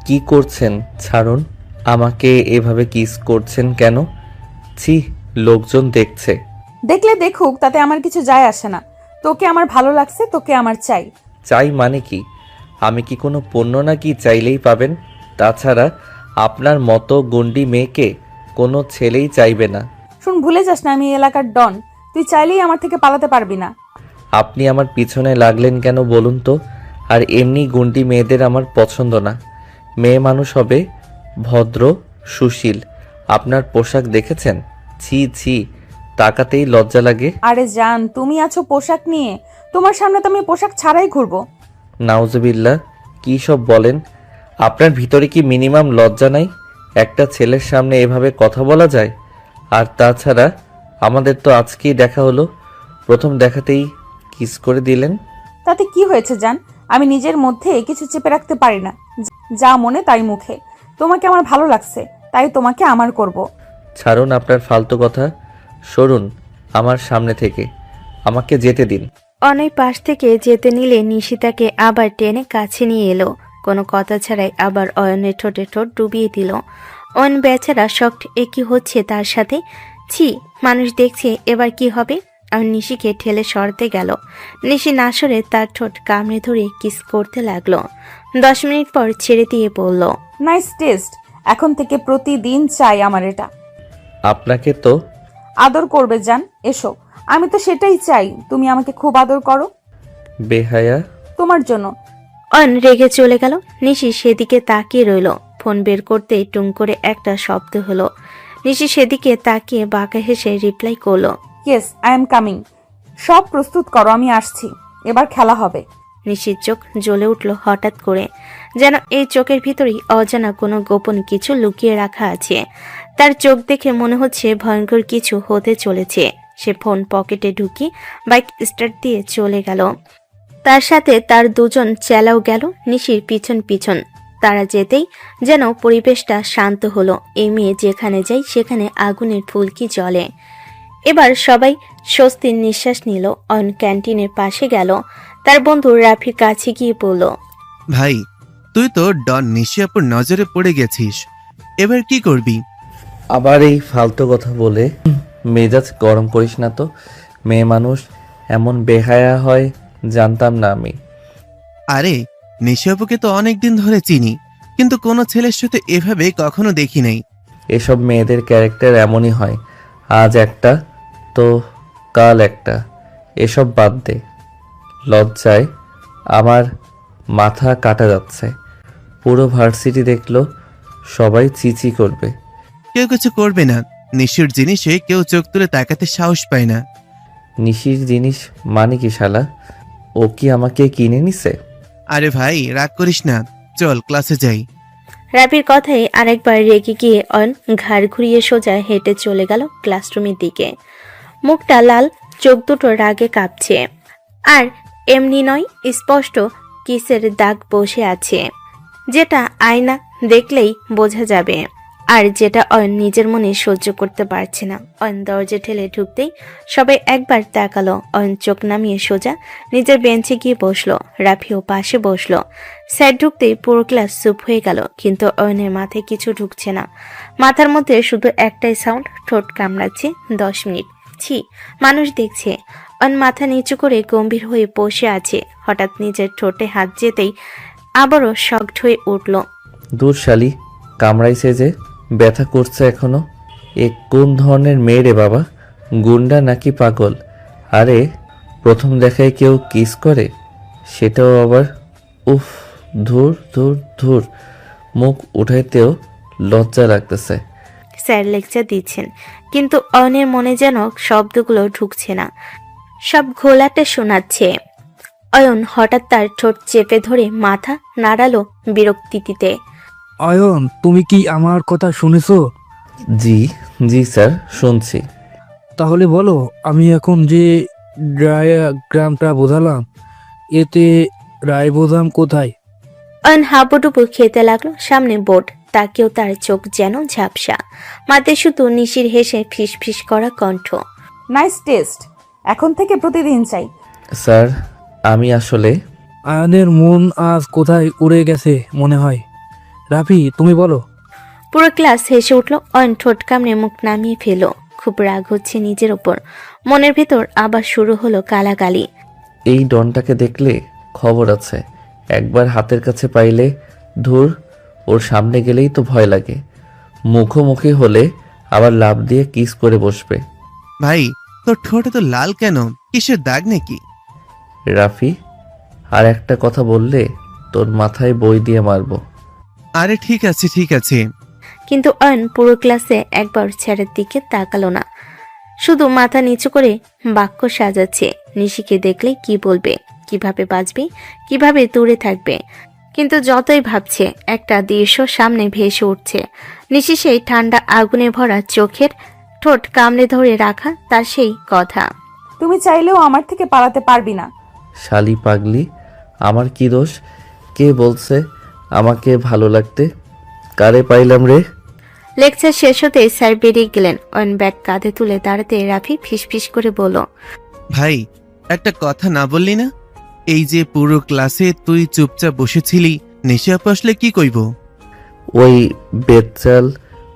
কি করছেন? ছাড়ুন। আমাকে এভাবে কিস করছেন কেন? ছি, লোকজন দেখছে। দেখলে দেখুক, তাতে আমার কিছু যায় আসে না। তোকে আমার ভালো লাগছে, তোকে আমার চাই। চাই মানে কি? আমি কি কোনো পণ্য নাকি চাইলেই পাবেন? তাছাড়া আপনার মতো গন্ডি মেয়েকে কোনো ছেলেই চাইবে না। শুন, ভুলে যাস না আমি এই এলাকার ডন। তুই চাইলেই আমার থেকে পালাতে পারবি না। আপনি আমার পিছনে লাগলেন কেন বলুন তো? আর এমনি গুন্ডি মেয়েদের আমার পছন্দ না। মেয়ে মানুষ হবে ভদ্র, সুশীল। আপনার পোশাক দেখেছেন? ছি ছি, তাকাতেই লজ্জা লাগে। আরে জান, তুমি আছো পোশাক নিয়ে? তোমার সামনে তো আমি পোশাক ছাড়াই ঘুরবো। নাউজুবিল্লাহ, কী সব বলেন? আপনার ভিতরে কি মিনিমাম লজ্জা নাই? একটা ছেলের সামনে এভাবে কথা বলা যায়? আর তাছাড়া আমাদের তো আজকেই দেখা হলো, প্রথম দেখাতেই কিস করে দিলেন। তাতে কি হয়েছে জান? আমি নিজের মধ্যে কিছু চেপে রাখতে পারি না। যা মনে তাই মুখে। তোমাকে আমার ভালো লাগছে, তাই তোমাকে আমার করব। ছাড়ুন আপনার ফালতু কথা, সরুন আমার সামনে থেকে, আমাকে যেতে দিন। অনেক পাশ থেকে যেতে নিলে নিশিতাকে আবার টেনে কাছে নিয়ে এলো। কোনো কথা ছাড়াই আবার অয়নের ঠোঁটে ঠোঁট ডুবিয়ে দিল। অয়ন বেচারা শক্ট, এ কি হচ্ছে তার সাথে? ছি, মানুষ দেখছে, এবার কি হবে? অয়ন নিশিকে ঠেলে সরতে গেল। নিশি না সরে তার ঠোঁট কামড়ে ধরে কিস করতে লাগলো। 10 মিনিট পর ছেড়ে দিয়ে বলল, নাইস টেস্ট। এখন থেকে প্রতিদিন চাই আমার এটা। আপনাকে তো আদর করবে জান, এসো। আমি তো সেটাই চাই, তুমি আমাকে খুব আদর করো। বেহায়া। তোমার জন্য। অয়ন রেগে চলে গেল। নিশি সেদিকে তাকিয়ে রইল। ফোন বের করতেই টুং করে একটা শব্দ হলো। নিশি সেদিকে তাকিয়ে বাঁকা হেসে রিপ্লাই করলো, ইয়েস, আই এম কামিং। সব প্রস্তুত করো, আমি আসছি। এবার খেলা হবে। নিশির চোখ জ্বলে উঠল হঠাৎ করে, যেন এই চোখের ভিতরেই অজানা কোনো গোপন কিছু লুকিয়ে রাখা আছে। তার চোখ দেখে মনে হচ্ছে ভয়ঙ্কর কিছু হতে চলেছে। সে ফোন পকেটে ঢুকিয়ে বাইক স্টার্ট দিয়ে চলে গেল। তার সাথে তার দুজন চেলাও গেল নিশির পিছন পিছন। তারা যেতেই যেন পরিবেশটা শান্ত হলো। এই মেয়ে যেখানে যায় সেখানে আগুনের ফুলকি জ্বলে। এবার সবাই স্বস্তির নিঃশ্বাস নিল। অয়ন ক্যান্টিনের পাশে গেল। তার বন্ধু রাফির কাছে গিয়ে বলল, ভাই, তুই তো ডন নিশিয়াপুর নজরে পড়ে গেছিস, এবার কি করবি? আবার এই ফালতু কথা বলে মেজাজ গরম করিস না তো। মেয়ে মানুষ এমন বেহায়া হয় জানতাম না আমি। আরে, নিশিয়াপুকে তো অনেকদিন ধরে চিনি, কিন্তু কোনো ছেলের সাথে এভাবে কখনো দেখি নাই। এসব মেয়েদের ক্যারেক্টার এমনই হয়, আজ একটা তো কাল একটা। এসব বাদ দে। লজ্জায় আমার মাথা কাটা যাচ্ছে। পুরো ভার্সিটি দেখলো, সবাই চিচি করবে। কেউ কিছু করবে না, নিশির জিনিসে কেউ চোখ তুলে তাকাতে সাহস পায় না। নিশির জিনিস মানে কি শালা? ও কি আমাকে কিনে নিছে? আরে ভাই, রাগ করিস না, চল ক্লাসে যাই। রাফির কথায় আরেকবার রেগে গিয়ে অয়ন ঘাড় ঘুরিয়ে সোজা হেঁটে চলে গেল ক্লাসরুমের দিকে। মুখটা লাল, চোখ দুটো রাগে কাঁপছে। আর এমনি নয়, স্পষ্ট কিসের দাগ বসে আছে, যেটা আয়না দেখলেই বোঝা যাবে। আর যেটা অয়ন নিজের মনে সহ্য করতে পারছে না। অয়ন দরজা ঠেলে ঢুকতেই সবাই একবার তাকালো। অয়ন চোখ নামিয়ে সোজা নিজের বেঞ্চে গিয়ে বসলো। রাফিও পাশে বসলো। স্যার ঢুকতেই পুরো ক্লাস চুপ হয়ে গেল, কিন্তু অয়নের মাথায় কিছু ঢুকছে না। মাথার মধ্যে শুধু একটাই সাউন্ড, ঠোঁট কামড়াচ্ছে। 10 মিনিট। ছি, মানুষ দেখছে। অয়ন মাথা নিচু করে গম্ভীর হয়ে বসে আছে। হঠাৎ নিজের ঠোঁটে হাত যেতেই আবারও শকড হয়ে উঠল। দূর শালি, কামড়াইছে যে, ব্যথা করছে এখনো। এ কোন ধরনের মেয়ে রে বাবা? গুন্ডা নাকি পাগল? আরে, প্রথম দেখায় কেউ কিস করে, সেটাও আবার। উফ, ধুর ধুর ধুর, মুখ উঠাইতেও লজ্জা লাগতেছে। স্যার লেকচার দিচ্ছেন, কিন্তু অয়নের মনে যেন শব্দগুলো ঢুকছে না, সব ঘোলাটে শোনাচ্ছে। অয়ন হঠাৎ তার ঠোঁট চেপে ধরে মাথা নাড়ালো বিরক্তিতে। অয়ন, তুমি কি আমার কথা শুনেছো? জি জি স্যার, শুনছি। তাহলে বলো, আমি এখন যে ডায়াগ্রামটা বোঝালাম, এতে রাইবোজাম কোথায়? অয়ন হাবুডুবু খেতে লাগলো। সামনে বোর্ড, তাকেও তার চোখ যেন ঝাপসা। মাথায় শুধু নিশির হেসে ফিস ফিস করা কণ্ঠ। Nice test. এখন থেকে প্রতিদিন চাই। স্যার, আমি আসলে আয়নের মন আজ কোথায় উড়ে গেছে মনে হয়। রাফি তুমি বলো। পুরো ক্লাস হেসে উঠল। অয়ন ঠোঁট কামড়ে মুখ নামিয়ে ফেল। খুব রাগ হচ্ছে নিজের ওপর। মনের ভেতর আবার শুরু হলো গালাগালি। এই ডনটাকে দেখলে খবর আছে, একবার হাতের কাছে পাইলে ধুর, ওর সামনে গেলেই তো ভয় লাগে। মুখোমুখি হলে আবার লাফ দিয়ে কিস করে বসবে। ভাই তোর ঠোঁটে তো লাল কেন, কিসের দাগ নাকি? রাফি, আর একটা কথা বললে তোর মাথায় বই দিয়ে মারবো। আরে ঠিক আছে ঠিক আছে। কিন্তু অয়ন পুরো ক্লাসে একবার ছেলের দিকে তাকালো না, শুধু মাথা নিচু করে বাক্য সাজাচ্ছে। নিশিকে দেখলে কি বলবে, কিভাবে বাঁচবে, কিভাবে দূরে থাকবে। কিন্তু যতই ভাবছে একটা দৃশ্য সামনে ভেসে উঠছে। নিশি সেই ঠান্ডা আগুনে ভরা চোখের ঠোঁট কামড়ে ধরে রাখা তার সেই কথা। তুমি চাইলেও আমার থেকে পালাতে পারবি না। শালি পাগলি, আমার কি দোষ? কে বলছে আমাকে ভালো লাগতে? কারে পাইলাম রে? লেকচার শেষ হতে স্যার বেরিয়ে গেলেন। অয়ন ব্যাগ কাঁধে তুলে দাঁড়াতে রাফি ফিসফিস করে বলল, ভাই একটা কথা না বললি না? এই যে পুরো ক্লাসে তুই চুপচাপ বসেছিলি, নিশি আপু আসলে কি কইব? ওই বেচাল,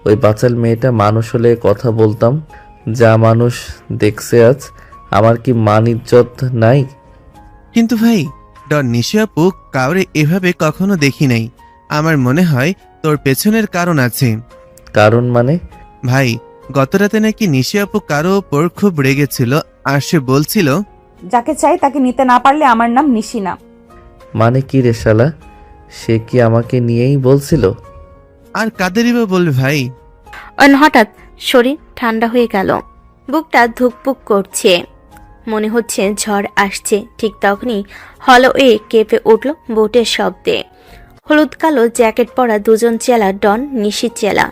ওই বাচাল মেয়েটা মানুষ হলে কথা বলতাম, যা মানুষ দেখছে আজ। আমার কি মান ইজ্জত নাই? কিন্তু ভাই ডন নিশি আপু কাউরে এভাবে কখনো দেখি নাই। আমার মনে হয় তোর পেছনের কারণ আছে। কারণ মানে? ভাই গত রাতে নাকি নিশি আপু কারো ওপর খুব রেগেছিল, আর সে বলছিল যাকে চাই তাকে নিতে না পারলে আমার নাম নিশি না। মানে কি রে শালা? সে কি আমাকে নিয়েই বলছিল? আর কাদেরই বা বলবে ভাই। অয়ন হঠাৎ শরীর ঠান্ডা হয়ে গেল, বুকটা ধুকপুক করছে, মনে হচ্ছে ঝড় আসছে। ঠিক তখনই হলওয়ে কেঁপে উঠল বোটের শব্দে। হলুদ কালো জ্যাকেট পরা দুজন চেলা, ডন নিশি চেলা,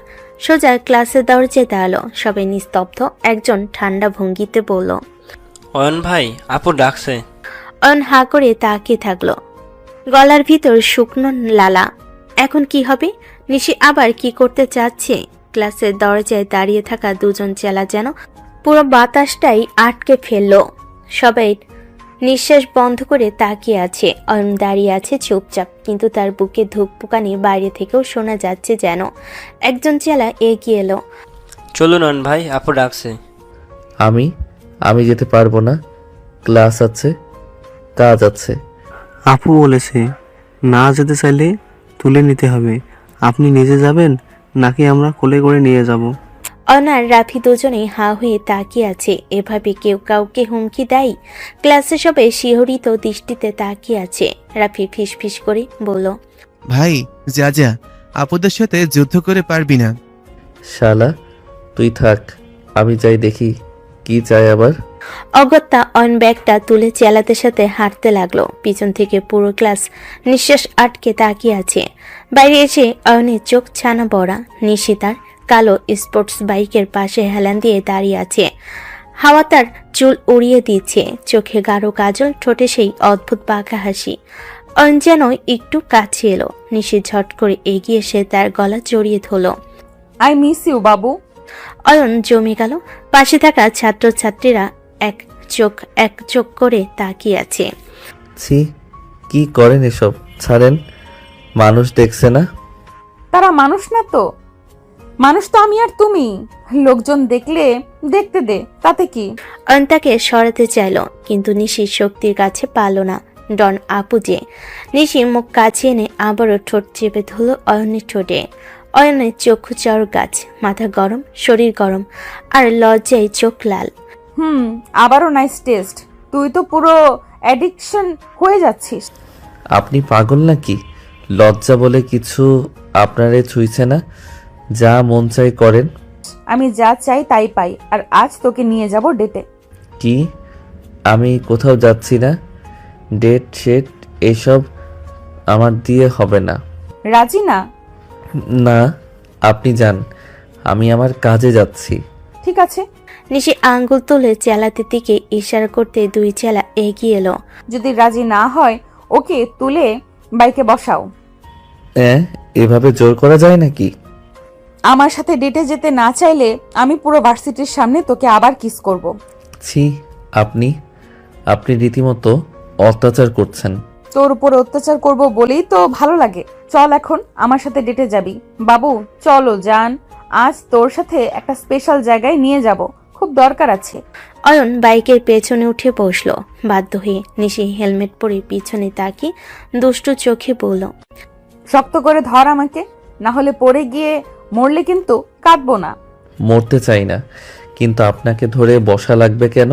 সোজা ক্লাসের দরজায় দাঁড়ালো। সবাই নিস্তব্ধ। একজন ঠান্ডা ভঙ্গিতে বলল, অয়ন ভাই, আপু ডাকছে। অয়ন হা করে তাকিয়ে থাকলো, গলার ভিতর শুকনো লালা। এখন কি হবে? নিশি আবার কি করতে চাচ্ছে? ক্লাসের দরজায় দাঁড়িয়ে থাকা দুজন চেলা যেন পুরো বাতাসটাই আটকে ফেললো। সবাই নিঃশ্বাস বন্ধ করে তাকিয়ে আছে। অয়ন দাঁড়িয়ে আছে চুপচাপ, কিন্তু তার বুকে ধুকপুকানি বাইরে থেকেও শোনা যাচ্ছে যেন। একজন চেলা এগিয়ে এলো। চলুন অয়ন ভাই, আপু ডাকছে। আমি যেতে পারবো না, ক্লাস আছে, কাজ আছে। আপু বলেছে না যেতে চাইলে তুলে নিতে হবে। আপনি নিজে যাবেন নাকি আমরা কোলে করে নিয়ে যাব? অয়ন আর রাফি দুজনেই হা হয়ে তাকিয়ে আছে। এভাবে কেউ কাউকে হুমকি দেয়? ক্লাসে সবাই শিহরিত দৃষ্টিতে তাকিয়ে আছে। রাফি ফিসফিস করে বলল, ভাই যা যা, আপুদের সাথে যুদ্ধ করে পারবি না। শালা তুই থাক, আমি যাই দেখি কি চাই আবার। অগত্যা অয়ন ব্যাগটা তুলে চেলাদের সাথে হাঁটতে লাগলো। পিছন থেকে পুরো ক্লাস নিঃশ্বাস আটকে তাকিয়ে আছে। বাইরে এসে অয়নের চোখ ছানা বড়া। নিশি তার কালো স্পোর্টস বাইকের পাশে হেলান দিয়ে দাঁড়িয়ে আছে। হাওয়া তার চুল উড়িয়ে দিচ্ছে, চোখে গাঢ় কাজল, ঠোঁটে সেই অদ্ভুত বাঁকা হাসি। অয়ন যেন একটু কাছে এলো। নিশি ঝট করে এগিয়ে এসে তার গলা জড়িয়ে ধরল। আই মিস ইউ বাবু। অয়ন জমে গেল। পাশে থাকা ছাত্রছাত্রীরা এক চোখ করে তাকিয়ে আছে। ছি, কি করেন এসব? ছাড়েন, মানুষ দেখছে না। তারা মানুষ না তো? মানুষ তো আমি আর তুমি। লোকজন দেখলে দেখতে দে, তাতে কি? অয়ন তাকে সরাতে চাইল, কিন্তু নিশির শক্তির কাছে পারল না। ডন আপু যে। নিশি মুখ কাছে এনে আবারও ঠোঁট চেপে ধরল অয়নের ঠোঁটে। অয়নের চক্ষু চর গাছ, মাথা গরম, শরীর গরম, আর লজ্জায় চোখ লাল। আবারও নাইস টেস্ট। তুই তো পুরো অ্যাডিকশন হয়ে যাচ্ছিস। আপনি পাগল নাকি? লজ্জা বলে কিছু আপনারে ছুঁইছে না, যা মন চাই করেন। আমি যা চাই তাই পাই, আর আজ তোকে নিয়ে যাব ডেটে। কি? আমি কোথাও যাচ্ছি না। ডেট শেট এসব আমার দিয়ে হবে না। রাজি না? না, আপনি যান, আমি আমার কাজে যাচ্ছি। ঠিক আছে। নিশি আঙ্গুল তুলে চেলাতে দিকে ইশারা করতে দুই চেলা এগিয়ে এলো। যদি রাজি না হয় ওকে তুলে বাইকে বসাও। এভাবে জোর করা যায় নাকি? আমার সাথে ডেটে যেতে না চাইলে আমি পুরো ভার্সিটির সামনে তোকে আবার কিস করব। ছি, আপনি রীতিমতো অত্যাচার করছেন। তোর উপর অত্যাচার করব বলেই তো ভালো লাগে। চল এখন আমার সাথে ডেটে যাবি। বাবু চলো জান, আজ তোর সাথে একটা স্পেশাল জায়গায় নিয়ে যাব, খুব দরকার আছে। অয়ন বাইকের পেছনে উঠে বসলো। বাধ্য হয়ে নিশি হেলমেট পরে পিছনে তাকিয়ে দুষ্টু চোখে বলল, শক্ত করে ধর আমাকে, না হলে পড়ে গিয়ে মরলে কিন্তু কাঁদবো না। মরতে চাই না, কিন্তু আপনাকে ধরে বসা লাগবে কেন?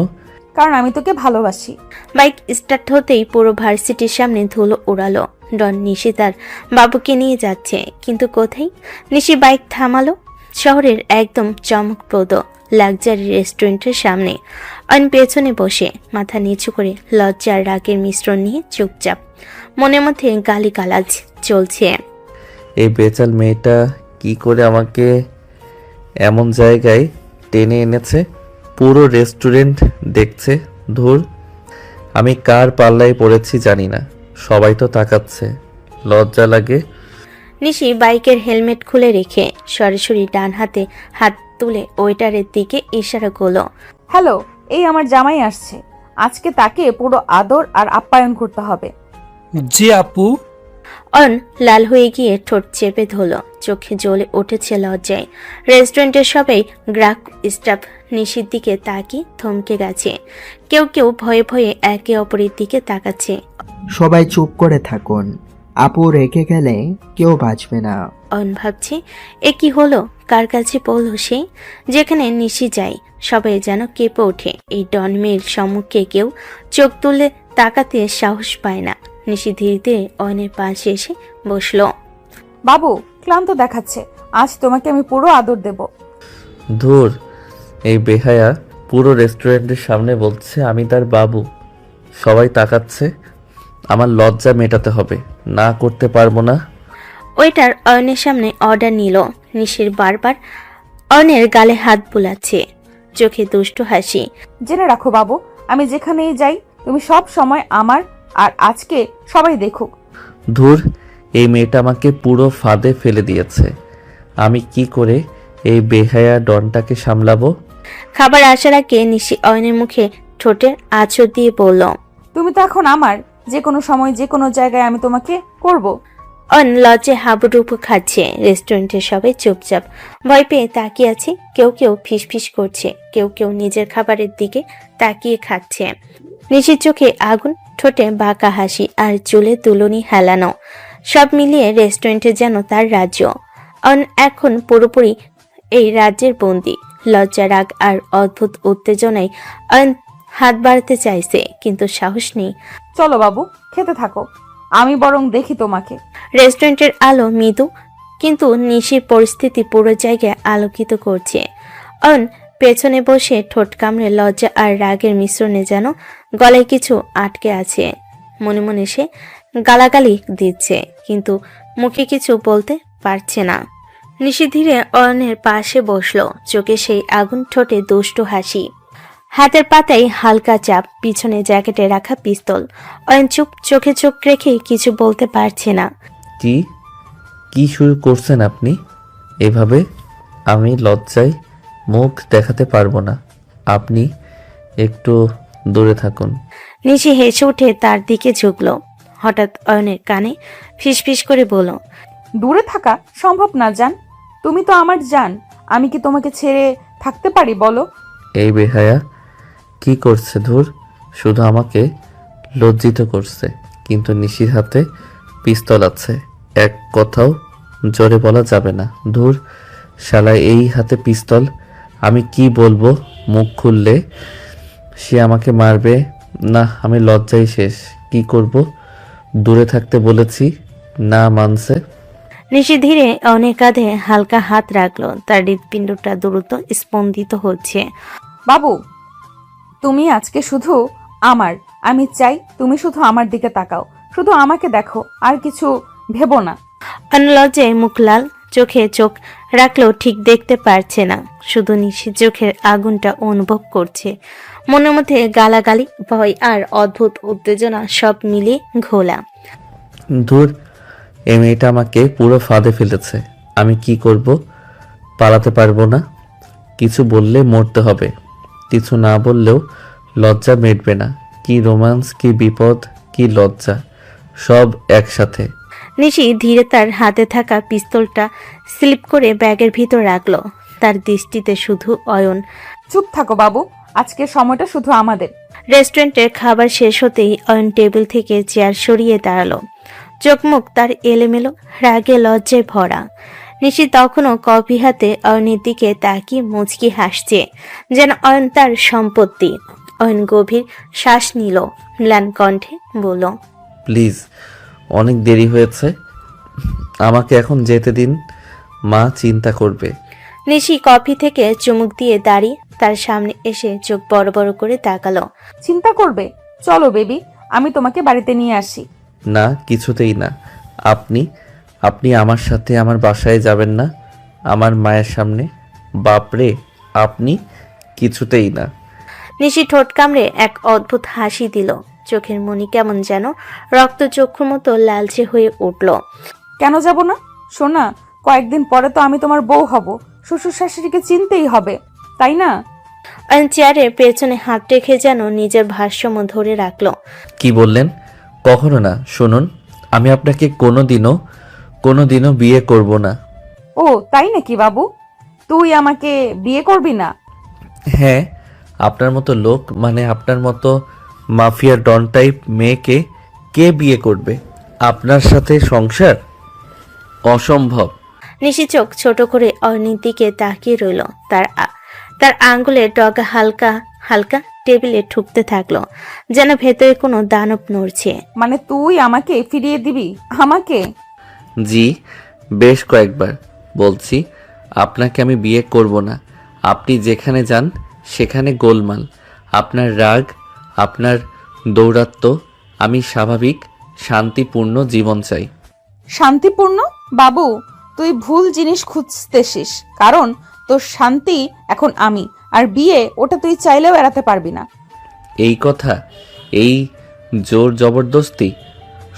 কারণ আমি তোকে ভালোবাসি। বাইক স্টার্ট হতেই পুরো ভার্সিটির সামনে ধুলো উড়ালো। ডন নিশি তার বাবুকে নিয়ে যাচ্ছে, কিন্তু কোথায়? নিশি বাইক থামালো শহরের একদম চমকপ্রদ লাক্সারি রেস্টুরেন্টের সামনে। অয়ন পেছনে বসে মাথা নিচু করে লজ্জার রাগের মিশ্রণ নিয়ে চুপচাপ, মনের মধ্যে গালিগালাজ চলছে। এই বেচাল মেয়েটা কি করে আমাকে এমন জায়গায় টেনে এনেছে? পুরো রেস্টুরেন্ট দেখছে। ধুর, আমি কার পাল্লায় পড়েছি জানি না, সবাই তো তাকাচ্ছে, লজ্জা লাগে। নিশি বাইকের হেলমেট খুলে রেখে সরাসরি ডান হাতে হাত তুলে ওয়েটারের দিকে ইশারা করলো। হ্যালো, এই আমার জামাই আসছে, আজকে তাকে পুরো আদর আর আপ্যায়ন করতে হবে। জি আপু। অন লাল হয়ে গিয়ে ঠোঁট চেপে ধরলো, চোখে জ্বলে উঠেছে লজ্জায়। রেস্টুরেন্টের সবাই গ্রাহক স্টাফ নিশির দিকে তাকিয়ে থমকে গেছে। কেউ কেউ ভয়ে ভয়ে একে অপরের দিকে তাকাচ্ছে। সবাই চুপ করে থাকুন, আপু রেখে গেলে কেউ বাঁচবে না। অন ভাবছে, এ কি হলো? কার কাছে পড়ল সে? যেখানে নিশি যায় সবাই যেন কেঁপে ওঠে। এই ডন মেয়ের সম্মুখে কেউ চোখ তুলে তাকাতে সাহস পায় না। নিশি ধীরে ধীরে অয়নের পাশে এসে বসলো। বাবু ক্লান্ত দেখাচ্ছে, আজ তোমাকে আমি পুরো আদর দেব। ধুর, এই বেহায়া পুরো রেস্টুরেন্টের সামনে বলছে আমি তার বাবু। সবাই তাকাচ্ছে, আমার লজ্জা মেটাতে হবে, না করতে পারবো না। ওয়েটার অয়নের সামনে অর্ডার নিল। নিশির বারবার অয়নের গালে হাত বুলাচ্ছে, চোখে দুষ্টু হাসি। জেনে রাখো বাবু, আমি যেখানেই যাই তুমি সব সময় আমার, আর আজকে সবাই দেখুক। ধুর, এই মেয়েটা আমাকে পুরো ফাঁদে ফেলে দিয়েছে। আমি কি করে এই বেহায়া ডনটাকে সামলাবো? খাবার আসার আগে নিশি অয়নের মুখে ঠোঁটের আঁচড় দিয়ে বলল, তুমি তো এখন আমার, যে কোনো সময় যে কোনো জায়গায় আমি তোমাকে করব। অন লজ্জে হাবুডুবু খাচ্ছে। রেস্টুরেন্টের সবাই চুপচাপ ভয় পেয়ে তাকিয়ে আছে। কেউ কেউ ফিসফিস করছে, কেউ কেউ নিজের খাবারের দিকে তাকিয়ে খাচ্ছে। নিশির চোখে আগুন, ঠোঁটে বাঁকা হাসি আর চুলে তুলনি হেলানো, সব মিলিয়ে রেস্টুরেন্টে যেন তার রাজ্য। অন এখন পুরোপুরি এই রাজ্যের বন্দি। লজ্জা, রাগ আর অদ্ভুত উত্তেজনায় অয়ন হাত বাড়াতে চাইছে, কিন্তু সাহস নেই। চলো বাবু, খেতে থাকো, আমি বরং দেখি তোমাকে। রেস্টুরেন্টের আলো মৃদু, কিন্তু নিশির পরিস্থিতি পুরো জায়গায় আলোকিত করছে। অন পেছনে বসে ঠোঁট কামড়ে লজ্জা আর রাগের মিশ্রণে যেন গলায় কিছু আটকে আছে। মনে মনে সে গালাগালি দিচ্ছে, কিন্তু মুখে কিছু বলতে পারছে না। নিশি ধীরে অয়নের পাশে বসলো, চোখে সেই আগুন, ঠোঁটে দুষ্টু হাসি। হাতের পাতায় হালকা চাপ, পিছনে জ্যাকেটে রাখা পিস্তল। অয়ন চুপ, চোখে চোখ রেখে কিছু বলতে পারছে না। কি কি শুরু করছেন আপনি এভাবে? আমি লজ্জায় মুখ দেখাতে পারবো না, আপনি একটু দূরে থাকুন। নিশি হেসে উঠে তার দিকে ঝুঁকলো। হঠাৎ অয়নের কানে ফিসফিস করে বলল, দূরে থাকা সম্ভব না জান, তুমি তো আমার জান, আমি কি তোমাকে ছেড়ে থাকতে পারি বলো? এই বেহায়া কি করছে? ধুর, শুধু আমাকে লজ্জিত করছে। কিন্তু নিশির হাতে পিস্তল আছে, এক কথাও জোরে বলা যাবে না। ধুর, শালা এই হাতে পিস্তল, আমি কি বলবো মুখ খুললে? সে আমাকে মারবে না, আমি লজ্জায় শেষ। কি করব? দূরে থাকতে বলেছি, না মানছে। নিশি ধীরে অনেক কাঁধে হালকা হাত রাখলো। তার হৃৎপিণ্ডটা দ্রুত স্পন্দিত হচ্ছে। বাবু তুমি আজকে শুধু আমার, আমি চাই তুমি শুধু আমার দিকে তাকাও, শুধু আমাকে দেখো, আর কিছু ভেবো না। অনলজ্জে মুখ লাল, চোখে চোখ রাখলেও ঠিক দেখতে পারছে না, শুধু নিশির চোখের আগুনটা অনুভব করছে। মনের মধ্যে গালাগালি, ভয় আর অদ্ভুত উত্তেজনা সব মিলিয়ে ঘোলা। ধুর, এই মেয়েটা আমাকে পুরো ফাঁদে ফেলেছে। আমি কি করব? পালাতে পারবো না। কিছু বললে মরতে হবে, কিছু না বললেও লজ্জা মিটবে না। কি রোমান্স, কি বিপদ, কি লজ্জা, সব একসাথে। নিশি ধীরে তার হাতে থাকা পিস্তলটা স্লিপ করে ব্যাগের ভিতর রাখলো। তার দৃষ্টিতে শুধু অয়ন। চুপ থাকো বাবু, আজকের সময়টা শুধু আমাদের। রেস্টুরেন্টের খাবার শেষ হতেই অয়ন টেবিল থেকে চেয়ার সরিয়ে দাঁড়ালো। চোখ মুখ তার এলোমেলো, রাগে লজ্জায় ভরা। নিশি তখনও কফি হাতে অয়নের দিকে তাকিয়ে মুচকি হাসছে, যেন অয়ন তার সম্পত্তি। অয়ন গভীর শ্বাস নিল, ম্লান কণ্ঠে বলল, প্লিজ, অনেক দেরি হয়েছে, আমাকে এখন যেতে দিন, মা চিন্তা করবে। নিশি কফি থেকে চুমুক দিয়ে দাঁড়িয়ে তার সামনে এসে চোখ বড় বড় করে তাকালো। চিন্তা করবে? চলো বেবি, আমি তোমাকে বাড়িতে নিয়ে আসি। না, কিছুতেই না। আপনি আপনি আমার সাথে আমার বাসায় যাবেন না, আমার মায়ের সামনে? বাপরে, আপনি! কিছুতেই না। নিশি ঠোঁট কামড়ে এক অদ্ভুত হাসি দিল। চোখের মনি কেমন যেন রক্তচক্ষুর মতো লালচে হয়ে উঠল। কেন যাব না? শোনা, কয়েকদিন পরে তো আমি তোমার বউ হব, শ্বশুর শাশুড়িকে চিনতেই হবে, তাই না? অয়ন চেয়ারের পেছনে হাত রেখে যেন নিজের ভারসাম্য ধরে রাখলো। কি বললেন? কখনো না। শুনুন, আমি আপনাকে কোনোদিনও বিয়ে করব না। ও তাই নাকি বাবু? তুই আমাকে বিয়ে করবি না? হ্যাঁ, আপনার মতো লোক, মানে আপনার মতো মাফিয়া ডন টাইপ মেয়েকে কে বিয়ে করবে? আপনার সাথে সংসার অসম্ভব। নিশি চোখ ছোট করে অয়নের দিকে তাকিয়ে রইল। তার আঙ্গুলের ডগা হালকা হালকা টেবিলে ঠুকতে থাকলো, যেন ভেতরে কোনো দানব নড়ছে। মানে তুই আমাকে ফিরিয়ে দিবি? আমাকে? জি, বেশ কয়েকবার বলছি আপনাকে আমি বিয়ে করব না। আপনি যেখানে যান সেখানে গোলমাল, আপনার রাগ, আপনার দৌরাত্ম্য। আমি স্বাভাবিক শান্তিপূর্ণ জীবন চাই। শান্তিপূর্ণ? বাবু, তুই ভুল জিনিস খুঁজতেছিস, কারণ তোর শান্তি এখন আমি, আর বিয়ে ওটা তুই চাইলেও এড়াতে পারবি না। এই কথা, এই জোর জবরদস্তি,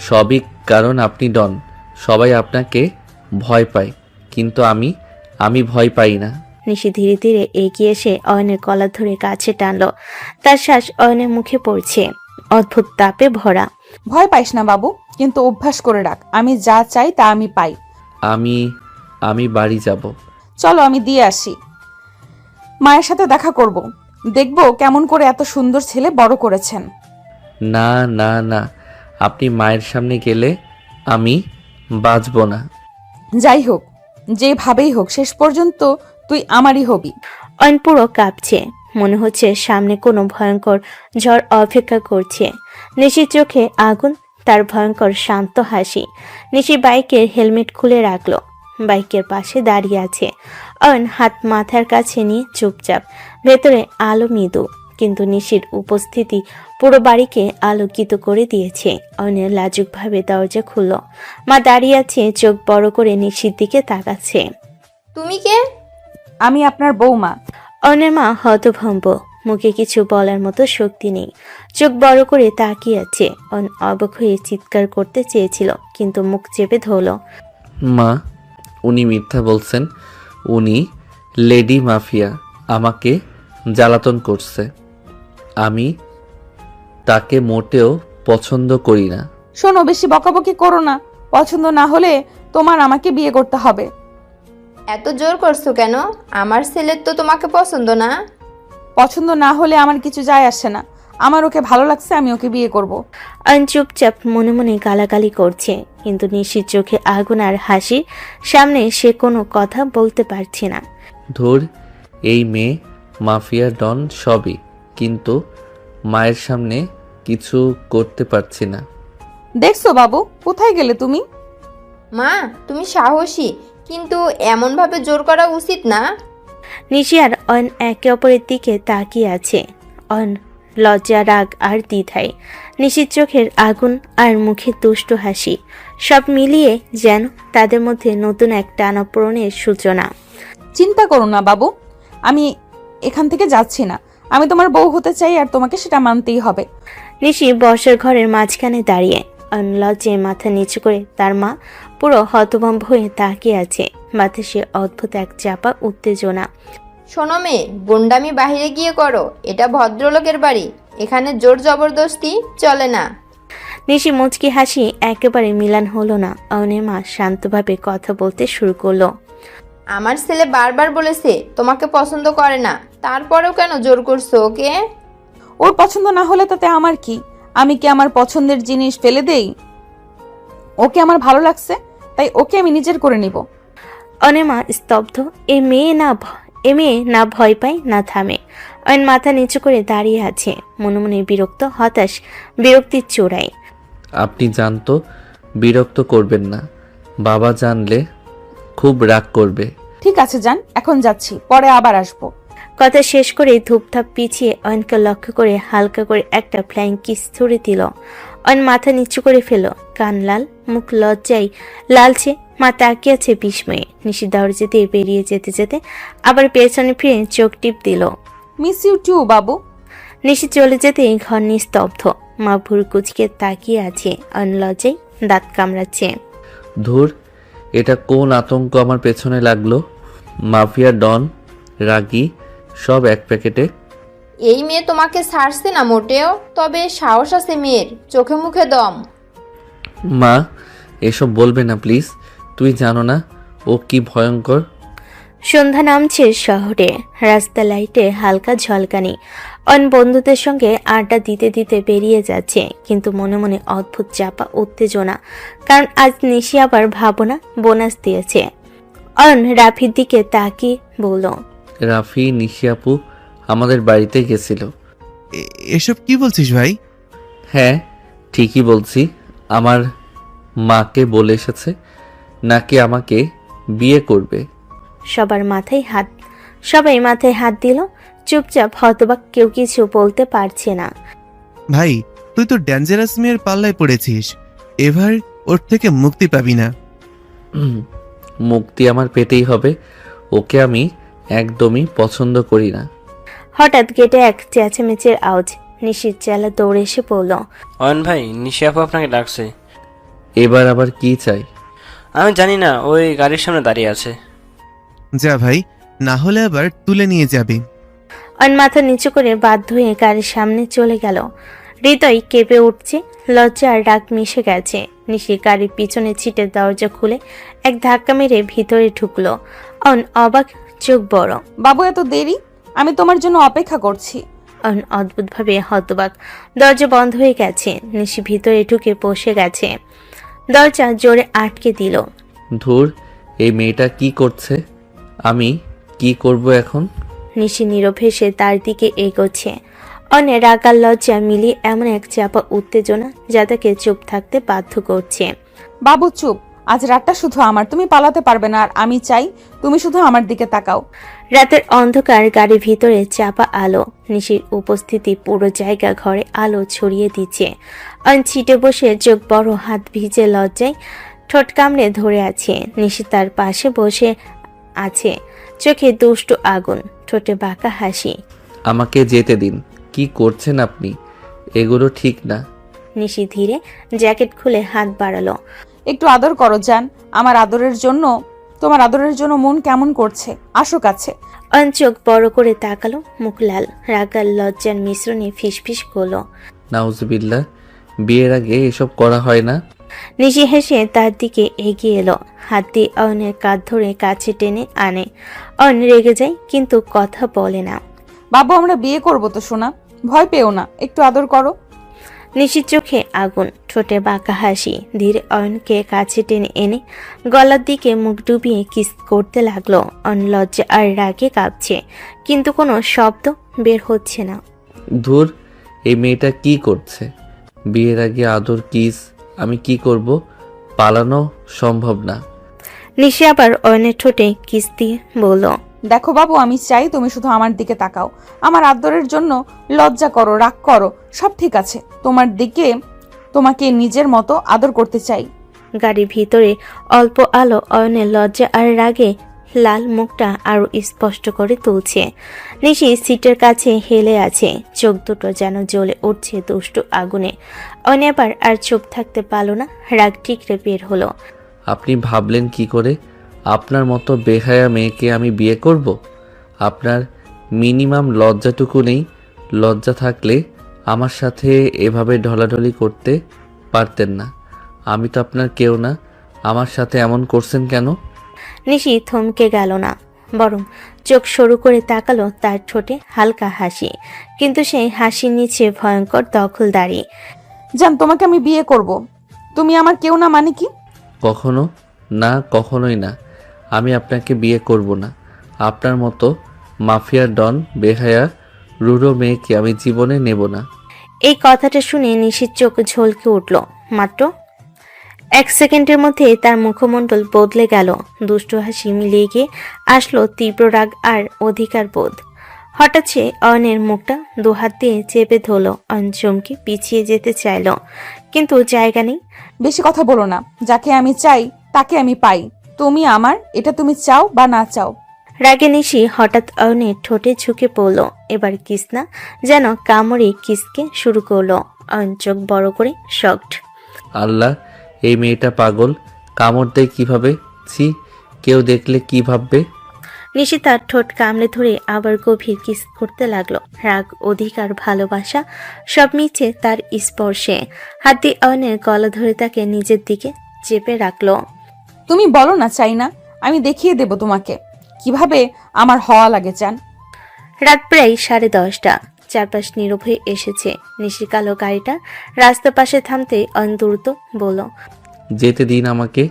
সবই কারণ আপনি ডন। সবাই আপনাকে ভয় পায়, কিন্তু আমি ভয় পাই না। নিশি ধীরে ধীরে এগিয়ে এসে অয়নের কলার ধরে কাছে টানলো। তার শ্বাস অয়নের মুখে পড়ছে, অদ্ভুত তাপে ভরা। ভয় পাইস না বাবু, কিন্তু অভ্যাস করে রাখ, আমি যা চাই তা আমি পাই। আমি বাড়ি যাব। চলো আমি দিয়ে আসি। মায়ের সাথে দেখা করব, দেখবো কেমন করে এত সুন্দর ছেলে বড় করেছেন। না না না, আপনি মায়ের সামনে গেলে আমি বাঁচব না। যাই হোক, যেভাবেই হোক, শেষ পর্যন্ত তুই আমারই হবি। অয়ন পুরো কাঁপছে, মনে হচ্ছে সামনে কোনো ভয়ঙ্কর ঝড় অপেক্ষা করছে। নিশির চোখে আগুন, তার ভয়ঙ্কর শান্ত হাসি। নিশি বাইকের হেলমেট খুলে রাখলো, বাইকের পাশে দাঁড়িয়ে আছে। অয়ন হাত মাথার কাছে নিয়ে চুপচাপ। ভেতরে আলো মৃদু, কিন্তু নিশির উপস্থিতি পুরো বাড়িকে আলোকিত করে দিয়েছে। অয়নের লাজুকভাবে দরজা খুলল। মা দাঁড়িয়ে আছে, চোখ বড় করে নিশির দিকে তাকাচ্ছে। তুমি কে? আমি আপনার বৌমা। অয়নের মা হতভম্ব, মুখে কিছু বলার মতো শক্তি নেই, চোখ বড় করে তাকিয়ে আছে। অয়ন অবাক হয়ে চিৎকার করতে চেয়েছিল, কিন্তু মুখ চেপে ধরল। মা, উনি মিথ্যা বলছেন। উনি লেডি মাফিয়া, আমাকে জ্বালাতন করছে। আমি তাকে মোটেও পছন্দ করি না। শোনো, বেশি বকাবকি করো না। পছন্দ না হলে তোমার আমাকে বিয়ে করতে হবে। এত জোর করছো কেন? আমার ছেলের তো তোমাকে পছন্দ না। পছন্দ না হলে আমার কিছু যায় আসে না, আমার ওকে ভালো লাগছে, আমি ওকে বিয়ে করব। অয়ন চুপচাপ মনে মনে গালাগালি করছে, কিন্তু নিশির চোখে আগুন আর হাসির সামনে সে কোনো কথা বলতে পারছে না। ধুর, এই মেয়ে মাফিয়া ডন সবই, কিন্তু মায়ের সামনে কিছু করতে পারছি না। দেখছো বাবু, কোথায় গেলে তুমি? মা, তুমি সাহসী, কিন্তু এমন ভাবে জোর করা উচিত না। নিশি আর অয়ন একে অপরের দিকে তাকিয়ে আছে। অয়ন লজ্জা, রাগ আর দ্বিধায়, নিশির চোখের আগুন আর মুখে দুষ্ট হাসি, সব মিলিয়ে যেন তাদের মধ্যে নতুন এক টানাপোড়েনের সূচনা। চিন্তা করো না বাবু, আমি এখান থেকে যাচ্ছি না। আমি তোমার বউ হতে চাই, আর তোমাকে সেটা মানতেই হবে। নিশি বসার ঘরের মাঝখানে দাঁড়িয়ে, অয়ন লজ্জায় মাথা নিচু করে। তার মা পুরো হতভম্ব হয়ে তাকিয়ে আছে, বাতাসে অদ্ভুত এক চাপা উত্তেজনা। শোনো মেয়ে, গুন্ডামি বাহিরে গিয়ে করো, এটা ভদ্রলোকের বাড়ি, এখানে জোর জবরদস্তি চলে না। নিশি মুচকি হাসি একেবারে মিলান হলো না। অয়নের মা শান্তভাবে কথা বলতে শুরু করলো। আমার ছেলে বারবার বলেছে তোমাকে পছন্দ করে না, তারপরেও কেন জোর করছো ওকে? ওর পছন্দ না হলে তাতে আমার কি? আমি কি আমার পছন্দের জিনিস ফেলে দেই? ওকে আমার ভালো লাগছে, তাই ওকে আমি নিজের করে নিব। অয়নের মা স্তব্ধ। এ মেয়ে না ভয় পায় না থামে। অয়ন মাথা নিচু করে দাঁড়িয়ে আছে, মনে মনে বিরক্ত, হতাশ, বিরক্তির চূড়ায়। আপনি জানতো বিরক্ত করবেন না, বাবা জানলে খুব রাগ করবে। ঠিক আছে যান, এখন যাচ্ছি, পরে আবার আসবো। কথা শেষ করে ধূপধাপ পিছিয়ে অয়নকে লক্ষ্য করে হালকা করে একটা ফ্লাইং কিস ছুড়ে দিল। অয়ন মাথা নিচু করে ফেল, কান লাল, মুখ লজ্জায় লালছে, মা তাকিয়ে আছে বিস্ময়ে। নিশি দরজা দিয়ে বেরিয়ে যেতে যেতে আবার পেছনে ফিরে চোখ টিপ দিল। মিস ইউ টু বাবু। নিশি চলে যেতে ঘর নিস্তব্ধ। মা ভুরু কুচকে তাকিয়ে আছে, অয়ন লজ্জায় দাঁত কামড়াচ্ছে। ধুর, এটা কোন আতঙ্ক আমার পেছনে লাগলো? মাফিয়া, ডন, রাগী সব এক প্যাকেটে। এই মেয়ে তোমাকে ছাড়ছে না মোটেও, তবে সাহস আছে মেয়ের, চোখে মুখে দম। মা, এসব বলবে না প্লিজ। তুই জানো না ও কি ভয়ঙ্কর। সন্ধ্যা নামছে শহরে, রাস্তা লাইটে হালকা ঝলকানি। অন বন্ধুদের সঙ্গে আড্ডা দিতে দিতে বেরিয়ে যাচ্ছে, কিন্তু মনে মনে অদ্ভুত চাপা উত্তেজনা, কারণ আজ নিশি আবার ভাবনা বোনাস দিয়েছে। অন রাফির দিকে তাকিয়ে বলল, রাফি, নিশি আপু আমাদের বাড়িতে গেছিল। এসব কি বলছিস ভাই? হ্যাঁ, ঠিকই বলছি। আমার মাকে বলে এসেছে নাকি আমাকে বিয়ে করবে। সবাই মাথায় হাত দিল। চুপচাপ, হতবাক, কেউ কিছু বলতে পারছে না। ভাই, তুই তো ডেঞ্জারাস মেয়ের পাল্লায় পড়েছিস, এবার ওর থেকে মুক্তি পাবি না। মুক্তি আমার পেতেই হবে। ওকে আমি একদমই পছন্দ করি না। হঠাৎ গেটে এক চেঁচামেচির আওয়াজ। নিশির চেলা দৌড়ে এসে পড়ল। অয়ন ভাই, নিশি আপু আপনাকে ডাকছে। এবার আবার কি চাই? আমি জানি না, ওই গাড়ির সামনে দাঁড়িয়ে আছে। যা ভাই, না হলে আবার তুলে নিয়ে যাবে। অন মাথা নিচু করে বাধ্য হয়ে গাড়ির সামনে চলে গেল। হৃদয় কেঁপে উঠছে, লজ্জা আর রাগ মিশে গেছে। নিশি গাড়ির পিছনে ছিটে দরজা খুলে এক ধাক্কা মেরে ভিতরে ঢুকলো। অন অবাক, চোখ বড়। বাবু এত দেরি? আমি তোমার জন্য অপেক্ষা করছি। অন অদ্ভুতভাবে হতবাক। দরজা বন্ধ হয়ে গেছে। নিশি ভিতরে ঢুকে বসে গেছে, দরজা জোরে আটকে দিল। ধুর, এই মেয়েটা কি করছে? আমি কি করব এখন? নিশি নীরব হেসে তার দিকে এগোচ্ছে। অনেক রাগার লজ্জা মিলিয়ে এমন এক চাপা উত্তেজনা যা তাকে চুপ থাকতে বাধ্য করছে। বাবু চুপ, আজ রাতটা শুধু আমার, তুমি পালাতে পারবে না। আর আমি চাই তুমি শুধু আমার দিকে তাকাও। রাতের অন্ধকার, গাড়ির ভিতরে চাপা আলো, নিশির উপস্থিতি পুরো জায়গা ঘরে আলো ছড়িয়ে দিচ্ছে। অন ছিটে বসে, চোখ বড়, হাত ভিজে লজ্জায় ঠোঁট কামড়ে ধরে আছে। নিশি তার পাশে বসে আছে, চোখে দুষ্টু আগুন, ঠোঁটে বাঁকা হাসি। আমাকে যেতে দিন। কি করছেন আপনি? এগুলো ঠিক না। নিশি ধীরে জ্যাকেট খুলে হাত বাড়ালো। একটু আদর করো জান। তোমার আদরের জন্য মন কেমন করছে। আসো কাছে। অন চোখ বড় করে তাকালো, মুখ লাল, রাগার লজ্জার মিশ্রণে ফিসফিস করলো। নাউজুবিল্লাহ, বিয়ের আগে এসব করা হয় না। নিশি হেসে তার দিকে এগিয়ে এলো, হাত দিয়ে অয়নের কাঁধ ধরে কাছে টেনে আনে। অয়ন রেগে যায়, কিন্তু কথা বলে না। বাবু আমরা বিয়ে করব তো সোনা, ভয় পেও না, একটু আদর করো। নিশির চোখে আগুন, ঠোঁটে বাঁকা হাসি। ধীরে অয়নকে কাছে টেনে এনে গলার দিকে মুখ ডুবিয়ে কিস করতে লাগলো। অয়ন লজ্জা আর রাগে কাঁপছে, কিন্তু কোনো শব্দ বের হচ্ছে না। ধুর, এই মেয়েটা কি করছে? বিয়ের আগে আদর, কিস? আমি কি করব? পালানো সম্ভব না। নিশি আবার অয়নের ঠোঁটে কিস দিয়ে বলল, দেখো বাবু, আমি চাই তুমি শুধু আমার দিকে তাকাও। আমার আদরের জন্য লজ্জা করো, রাগ করো, সব ঠিক আছে। তোমাকে নিজের মতো আদর করতে চাই। গাড়ির ভিতরে অল্প আলো অয়নের লজ্জা আর রাগে লাল মুখটা আরো স্পষ্ট করে তুলছে। নিশি সিটের কাছে হেলে আছে, চোখ দুটো যেন জ্বলে উঠছে দুষ্টু আগুনে। অয়ন এবার আর চুপ থাকতে পারল না, রাগ ঠিকরে বের হলো। আপনি ভাবলেন কি করে আপনার মতো বেহায়া মেয়েকে আমি বিয়ে করব? আপনার মিনিমাম লজ্জাটুকু নেই? লজ্জা থাকলে আমার সাথে এভাবে ঢলাঢলি করতে। পারতেন না। আমি তো আপনার কেউ না, আমার সাথে এমন করছেন কেন? নিশি থমকে গেল না, বরং চোখ সরু করে তাকালো তার ঠোঁটে হালকা হাসি, কিন্তু সেই হাসির নিচে ভয়ঙ্কর দখলদারি। জান, তোমাকে আমি বিয়ে করব। তুমি আমার কেউ না মানে কি? কখনো না, কখনোই না। আমি আপনাকে বিয়ে করব না। আপনার মতো মাফিয়ার ডন, বেহায়া, রুড়ো মেয়েকে আমি জীবনে নেব না। এই কথাটা শুনে নিশির চোখ ঝলকে উঠল। মাত্র 1 সেকেন্ডের মধ্যে তার মুখমণ্ডল বদলে গেল, দুষ্ট হাসি মিলিয়ে গিয়ে আসলো তীব্র রাগ আর অধিকার বোধ। হঠাৎ সে অয়নের মুখটা দুহাত দিয়ে চেপে ধরল। অয়ন চমকে পিছিয়ে যেতে চাইল, কিন্তু জায়গা নেই। বেশি কথা বলো না। যাকে আমি চাই তাকে আমি পাই। তুমি আমার, এটা তুমি চাও বা না চাও। রাগে নিশি হঠাৎ অয়নের ঠোঁটে ঝুঁকে পড়ল। এবার কিস না, যেন কামড়ে কিসকে শুরু করলো। অয়ন চোখ বড় করে শকড। আল্লাহ, এই মেয়েটা পাগল, কামড় দেয় কিভাবে? ছি, কেউ দেখলে কি ভাববে? নিশি তার ঠোঁট কামড়ে ধরে আবার গভীর কিস করতে লাগলো। রাগ, অধিকার, ভালোবাসা সব মিছে তার স্পর্শে। হাত দিয়ে অয়নের গলা ধরে তাকে নিজের দিকে চেপে রাখলো। তুমি বলো না চাই না, আমি দেখিয়ে দেব তোমাকে কিভাবে আমার হওয়া লাগে। চান? রাত প্রায় 10:30। চারপাশ নীরব হয়ে এসেছে। নিশির কালো গাড়িটা রাস্তার পাশে থামতে অয়ন দ্রুত বলল, যেতে দিন আমাকে।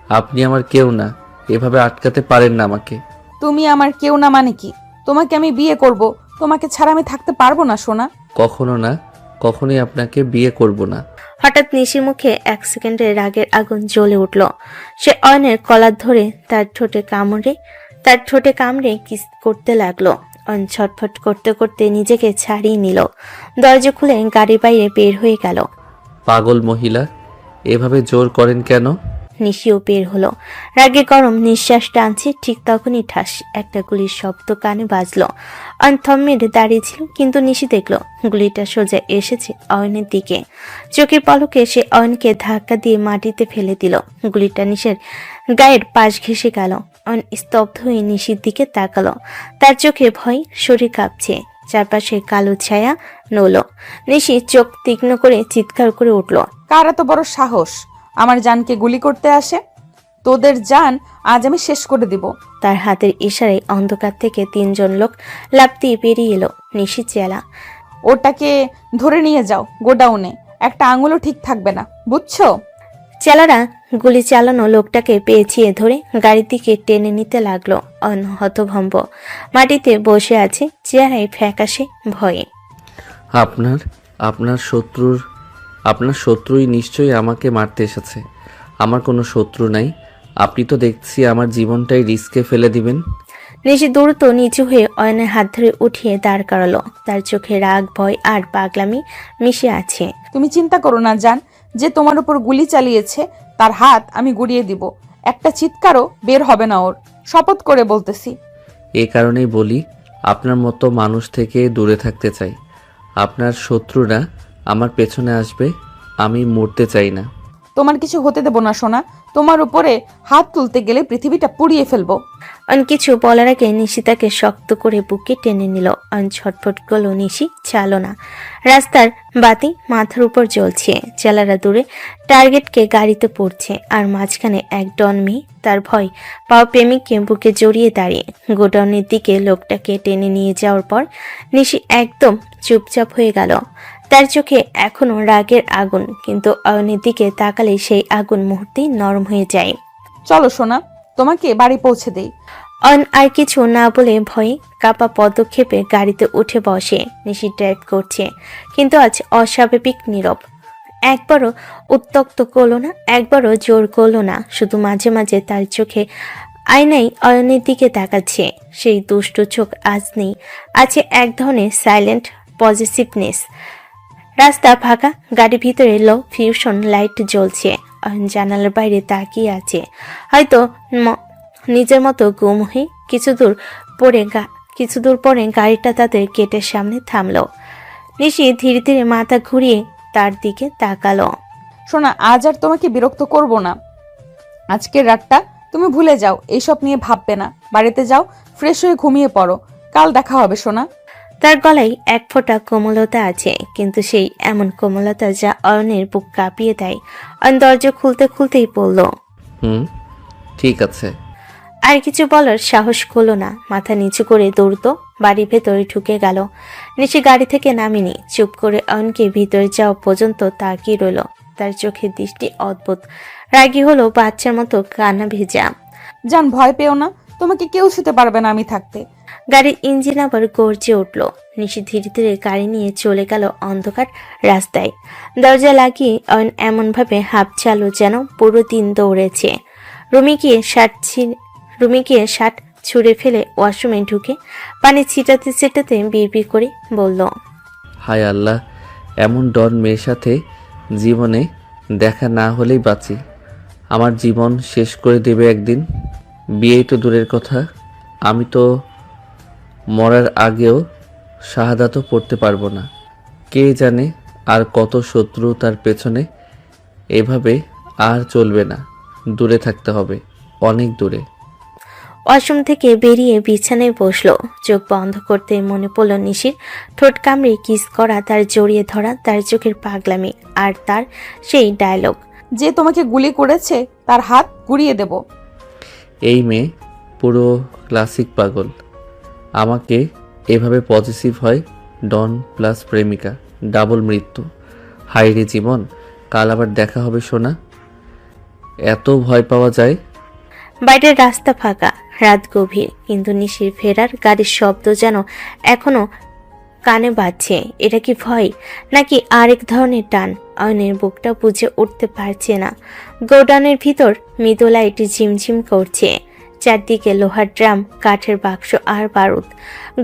আপনি আমার কেউ না, এভাবে আটকাতে পারেন না আমাকে। তুমি আমার কেউ না মানে কি? তোমাকে আমি বিয়ে করব। তোমাকে ছাড়া আমি থাকতে পারবো না সোনা। কখনো না, কখনোই আপনাকে বিয়ে করব না। হঠাৎ নিশির মুখে 1 সেকেন্ডে রাগের আগুন জ্বলে উঠল। সে অয়নের কলার ধরে তার ঠোঁটে কামড়ে কিস করতে লাগলো। অয়ন ছটফট করতে করতে নিজেকে ছাড়িয়ে নিল। দরজা খুলে গাড়ির বাইরে বের হয়ে গেল। পাগল মহিলা, এভাবে জোর করেন কেন? নিশিও বের হলো। রাগে গরম নিঃশ্বাস টানছে, ঠিক তখনই ঠাস একটা গুলির শব্দ কানে বাজলো। অয়ন থম মেরে দাঁড়িয়ে ছিল, কিন্তু নিশি দেখলো গুলিটা সোজা এসেছে অয়নের দিকে। চোখের পলকে সে অয়নকে ধাক্কা দিয়ে মাটিতে ফেলে দিল। গুলিটা নিশির গায়ের পাশ ঘেঁষে গেল। অয়ন স্তব্ধ হয়ে নিশির দিকে তাকালো। তার চোখে ভয়, শরীর কাঁপছে, চারপাশে কালো ছায়া নড়ল। নিশি চোখ তীক্ষ্ণ করে চিৎকার করে উঠল, কার এত বড় সাহস আমার জানকে গুলি করতে আসে? তোদের জান আজ আমি শেষ করে দিব। তার হাতের ইশারায় অন্ধকার থেকে 3 জন লোক লাফ দিয়ে বেরিয়ে এলো। নিশি চেলা, ওটাকে ধরে নিয়ে যাও গোডাউনে। একটা আঙুলও ঠিক থাকবে না, বুঝছো? চেলারা গুলি চালানো লোকটাকে পেঁচিয়ে ধরে গাড়ির দিকে টেনে নিতে লাগলো। অয়ন হতভম্ব মাটিতে বসে আছে, চেহারায় ফ্যাকাশে ভয়ে। আপনার শত্রুই নিশ্চয়ই আমাকে মারতে এসেছে। আমার কোনো শত্রু নাই। আপনি তো দেখছি আমার জীবনটাই রিস্কে ফেলে দিবেন। নিশি দ্রুত নিচু হয়ে অয়নের হাত ধরে উঠিয়ে দাঁড় করালো। তার চোখে রাগ, ভয় আর পাগলামি মিশে আছে। তুমি চিন্তা করো না জান, যে তোমার উপর গুলি চালিয়েছে তার হাত আমি গুড়িয়ে দিব। একটা চিৎকারও বের হবে না ওর, শপথ করে বলতেছি। এই কারণেই বলি, আপনার মতো মানুষ থেকে দূরে থাকতে চাই। আপনার শত্রুরা আমার পেছনে আসবে, আমি মরতে চাই না। তোমার কিছু হতে দেব না সোনা। তোমার উপরে হাত তুলতে গেলে পৃথিবীটা পুড়িয়ে ফেলবো। অয়ন কিছু বলার আগে নিশি তাকে শক্ত করে বুকে টেনে নিল। অয়ন ছটফট করলো, নিশি চালো না। রাস্তার বাতি মাথার উপর জ্বলছে, চেলারা দূরে টার্গেটকে গাড়িতে পড়ছে, আর মাঝখানে এক ডন মেয়ে তার ভয় পাওয়া প্রেমিককে বুকে জড়িয়ে দাঁড়িয়ে। গোডাউনের দিকে লোকটাকে টেনে নিয়ে যাওয়ার পর নিশি একদম চুপচাপ হয়ে গেল। তার চোখে এখনো রাগের আগুন, কিন্তু অয়নের দিকে তাকালে সেই আগুন মুহূর্তেই নরম হয়ে যায়। চলো সোনা, তোমাকে বাড়ি পৌঁছে দেই। অয়ন আর কিছু না বলে ভয়ে কাপা পদক্ষেপে গাড়িতে উঠে বসে। নিশি ড্রাইভ করছে, কিন্তু আজ অস্বাভাবিক নীরব। একবারও উত্তক্ত করলো না, একবারও জোর করলো না, শুধু মাঝে মাঝে তার চোখে আয়নাই অয়নের দিকে তাকাচ্ছে। সেই দুষ্ট চোখ আজ নেই, আছে এক ধরনের সাইলেন্ট পজিটিভনেস। রাস্তা ফাঁকা, গাড়ির ভিতরে লো ফিউশন লাইট জ্বলছে। অয়ন জানালার বাইরে তাকিয়ে আছে, হয়তো নিজের মতো গুম হয়ে। কিছু দূর পরে গাড়িটা তাদের গেটের সামনে থামলো। নিশি ধীরে ধীরে মাথা ঘুরিয়ে তার দিকে তাকালো। সোনা, আজ আর তোমাকে বিরক্ত করব না। আজকের রাতটা তুমি ভুলে যাও, এইসব নিয়ে ভাববে না। বাড়িতে যাও, ফ্রেশ হয়ে ঘুমিয়ে পড়ো। কাল দেখা হবে সোনা। তার গলায় এক ফোঁটা কোমলতা আছে, কিন্তু সেই এমন কোমলতা যা অয়নের বুক কাঁপিয়ে দেয়। অয়ন দরজা খুলতে খুলতেই বলল, ঠিক আছে। আর কিছু বলার সাহস হলো না, মাথা নিচু করে দৌড়ত বাড়ির ভেতরে ঢুকে গেল। নিশি গাড়ি থেকে নামেনি, চুপ করে অয়নকে ভিতরে যাওয়া পর্যন্ত তাকিয়ে রইল। তার চোখের দৃষ্টি অদ্ভুত, রাগী হলো, বাচ্চার মতো কান্না ভেজা। জান, ভয় পেও না, তোমাকে কেউ ছুতে পারবে না আমি থাকতে। গাড়ির ইঞ্জিন আবার গর্জে উঠল। নিশি ধীরে ধীরে গাড়ি নিয়ে চলে গেল অন্ধকার রাস্তায়। দরজা লাগিয়ে অয়ন এমনভাবে হাঁপ চালো যেন পুরো দিন দৌড়েছে। রুমে গিয়ে শার্ট ছুঁড়ে ফেলে ওয়াশরুমে ঢুকে পানি ছিটাতে ছিটাতে বিড়বিড় করে বলল, হায় আল্লাহ, এমন ডন মেয়ের সাথে জীবনে দেখা না হলেই বাঁচি। আমার জীবন শেষ করে দেবে একদিন। বিয়ে তো দূরের কথা, আমি তো মরার আগেও শাহাদাতও পড়তে পারবো না। কে জানে আর কত শত্রু তার পেছনে। এভাবে আর চলবে না, দূরে থাকতে হবে, অনেক দূরে। ওয়াশরুম থেকে বেরিয়ে বিছানায় বসলো। চোখ বন্ধ করতে মনে পড়ল নিশির ঠোঁট কামড়ে কিস করা, তার জড়িয়ে ধরা, তার চোখের পাগলামি, আর তার সেই ডায়লগ, যে তোমাকে গুলি করেছে তার হাত গুড়িয়ে দেব। এই মেয়ে পুরো ক্লাসিক পাগল। আমাকে এভাবে পজিটিভ হয় ডন প্লাস প্রেমিকা, ডাবল মৃত্যু। হাইরে জীবন, কাল আবার দেখা হবে সোনা। এত ভয় পাওয়া যায়। বাইরের রাস্তা ফাঁকা, রাত গভীর, কিন্তু নিশির ফেরার গাড়ির শব্দ যেন এখনো কানে বাজছে। এটা কি ভয় নাকি আরেক ধরনের টান? অয়নের বুকটা বুঝে উঠতে পারছে না। গোডাউনের ভিতর মৃদু লাইট ঝিমঝিম করছে, চারদিকে লোহার ড্রাম, কাঠের বাক্স আর বারুদ,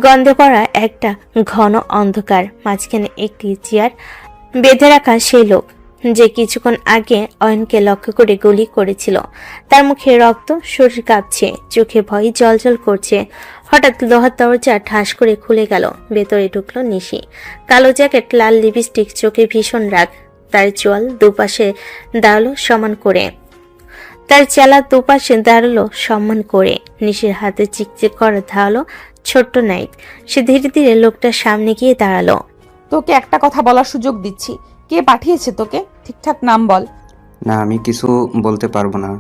গন্ধে পড়া একটা ঘন অন্ধকার। মাঝখানে একটি চেয়ার বেঁধে রাখা সেই লোক যে কিছুক্ষণ আগে অয়নকে লক্ষ্য করে গুলি করেছিল। তার মুখে রক্ত, শরীর কাঁপছে, চোখে ভয় জলজল করছে। হঠাৎ লোহার দরজা ঠাস করে খুলে গেল। ভেতরে ঢুকলো নিশি। কালো জ্যাকেট, লাল লিপস্টিক, চোখে ভীষণ রাগ। তার চোয়াল দুপাশে দাঁড়ালো সমান করে। সম্মান করে। নিশির হাতে চিকচিক করা ধারালো ছোট্ট নাইফ। সে ধীরে ধীরে লোকটার সামনে গিয়ে দাঁড়ালো। তোকে একটা কথা বলার সুযোগ দিচ্ছি, কে পাঠিয়েছে তোকে? ঠিকঠাক নাম বল। না, আমি কিছু বলতে পারবো না।